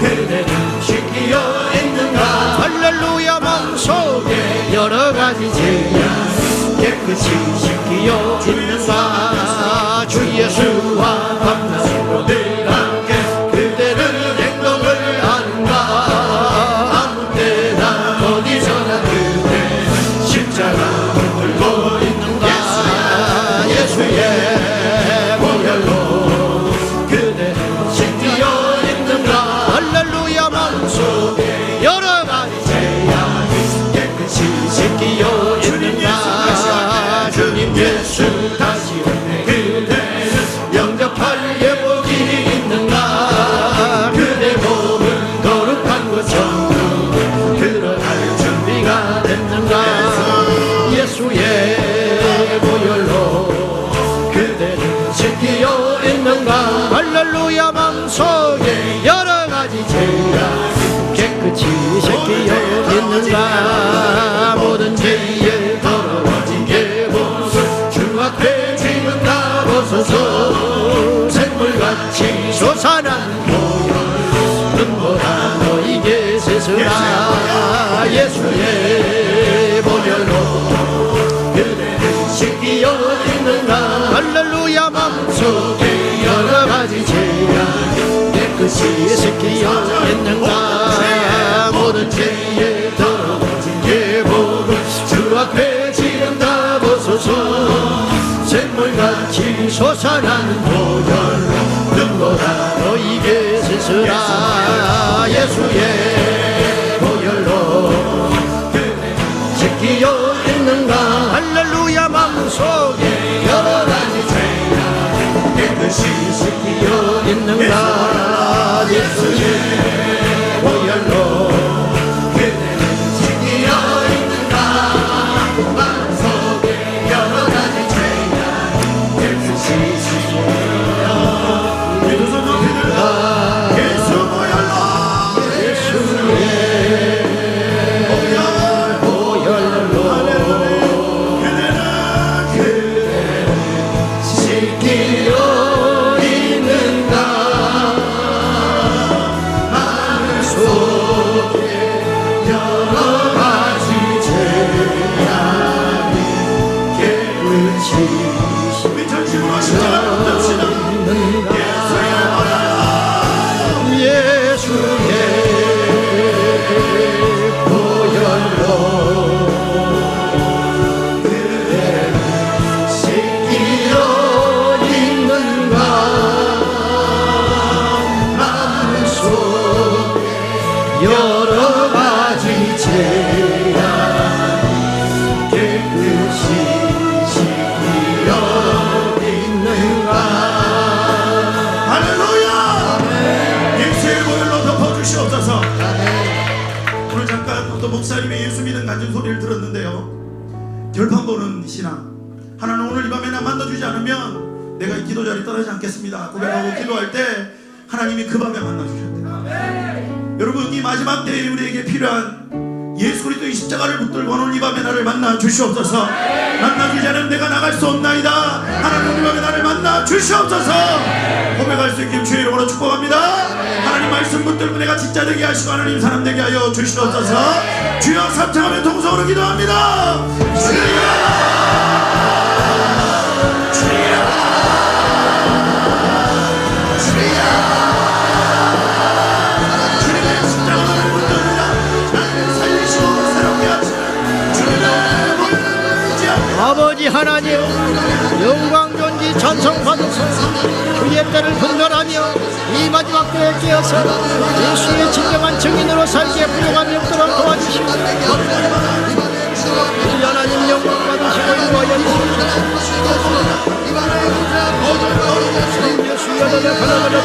A: 그대는 지키어 있는가. 할렐루야. 마음속에 여러 가지 죄야 깨끗이 지키어 있는가. 주 예수와 밤낮으로 늘 함께 그대는 행동을 하는가. 아무 때나 어디서나 그대 십자가를 들고 있는가. 예수의 보혈로 그대는 지키어 있는가. 할렐루야. 마음속에 여러 가지 죄야 깨끗이 지키어 있는가. 주님 예수 다시 오네 그대는 영접할 예복이 있는가. 그대 몸은 거룩한 것 전부 드러날 준비가 됐는가. 예수의 보혈로 그대는 지키어 있는가. 할렐루야. 마음속에 여러 가지 죄야 깨끗이 지키어 있는가. 모든 죄에 더러워진 예복을 주 앞에 지금 다 벗어서 샘물같이 솟아난 보혈 눈보라 너희에게 세서라. 예수의 보혈로 그대는 지키어 있는가. 할렐루야. 마음속에 여러 가지 죄야 깨끗이 지키어 있는가. 모든 죄에 더러워진 예복을 주 앞에 지금 다 벗어서 샘물같이 솟아나는 보혈로 눈보라 너희에게 세서라. 예수의 보혈로 그대는 지키어 있는가. 할렐루야. 마음속에 여러 가지 죄야 깨끗이 지키어 있는가. 예수의 보혈로 그대는 지키어 있는가. 마음속에 여러 가지 죄야 깨끗이 지키어
B: 믿어서 높이 들라 예수 보혈로
A: 예수의 보혈로 지키어 있는가. 마음속에 여러 가지 죄야 깨끗이
B: 우리 전심으로 십자가를 붙잡시다.
A: 예수의 보혈로 그대는 지키어 있는가. 마음속에 여러 가지 죄야 깨끗이 지키어 있는가.
B: 할렐루야. 예수의 보혈로 덮어주시옵소서. 오늘 잠깐 어떤 목사님의 예수 믿음 간증 소리를 들었는데요. 결판 보는 신앙. 하나님 오늘 이 밤에 나 만나주지 않으면 내가 이 기도 자리 떠나지 않겠습니다 고백하고 기도할 때 하나님이 그 밤에 만나주셨대요. 여러분 이 마지막 때에 우리에게 필요한 예수 그리스도의 십자가를 붙들고 오늘 이 밤에 나를 만나 주시옵소서. 만나주지 않으면 내가 나갈 수 없나이다. 하나님 이 밤에 나를 만나 주시옵소서. 고백할 수 있게 주의 이름으로 축복합니다. 하나님 말씀 붙들고 내가 진짜 되게 하시고 하나님 사람 되게 하여 주시옵소서. 주여 삼창하며 동성으로 기도합니다. 주님의 십자가를 붙들라 나를 살리시고 새롭게 하시는 주님의 보혈을 의지하며
A: 아버지 하나님 영광 존귀 찬송 받으소서. 주의 때를 분별하며 이 마지막 때에 깨어서 예수의 진정한 증인으로 살기에 부족함이 없도록 도와주시고 하나님 영광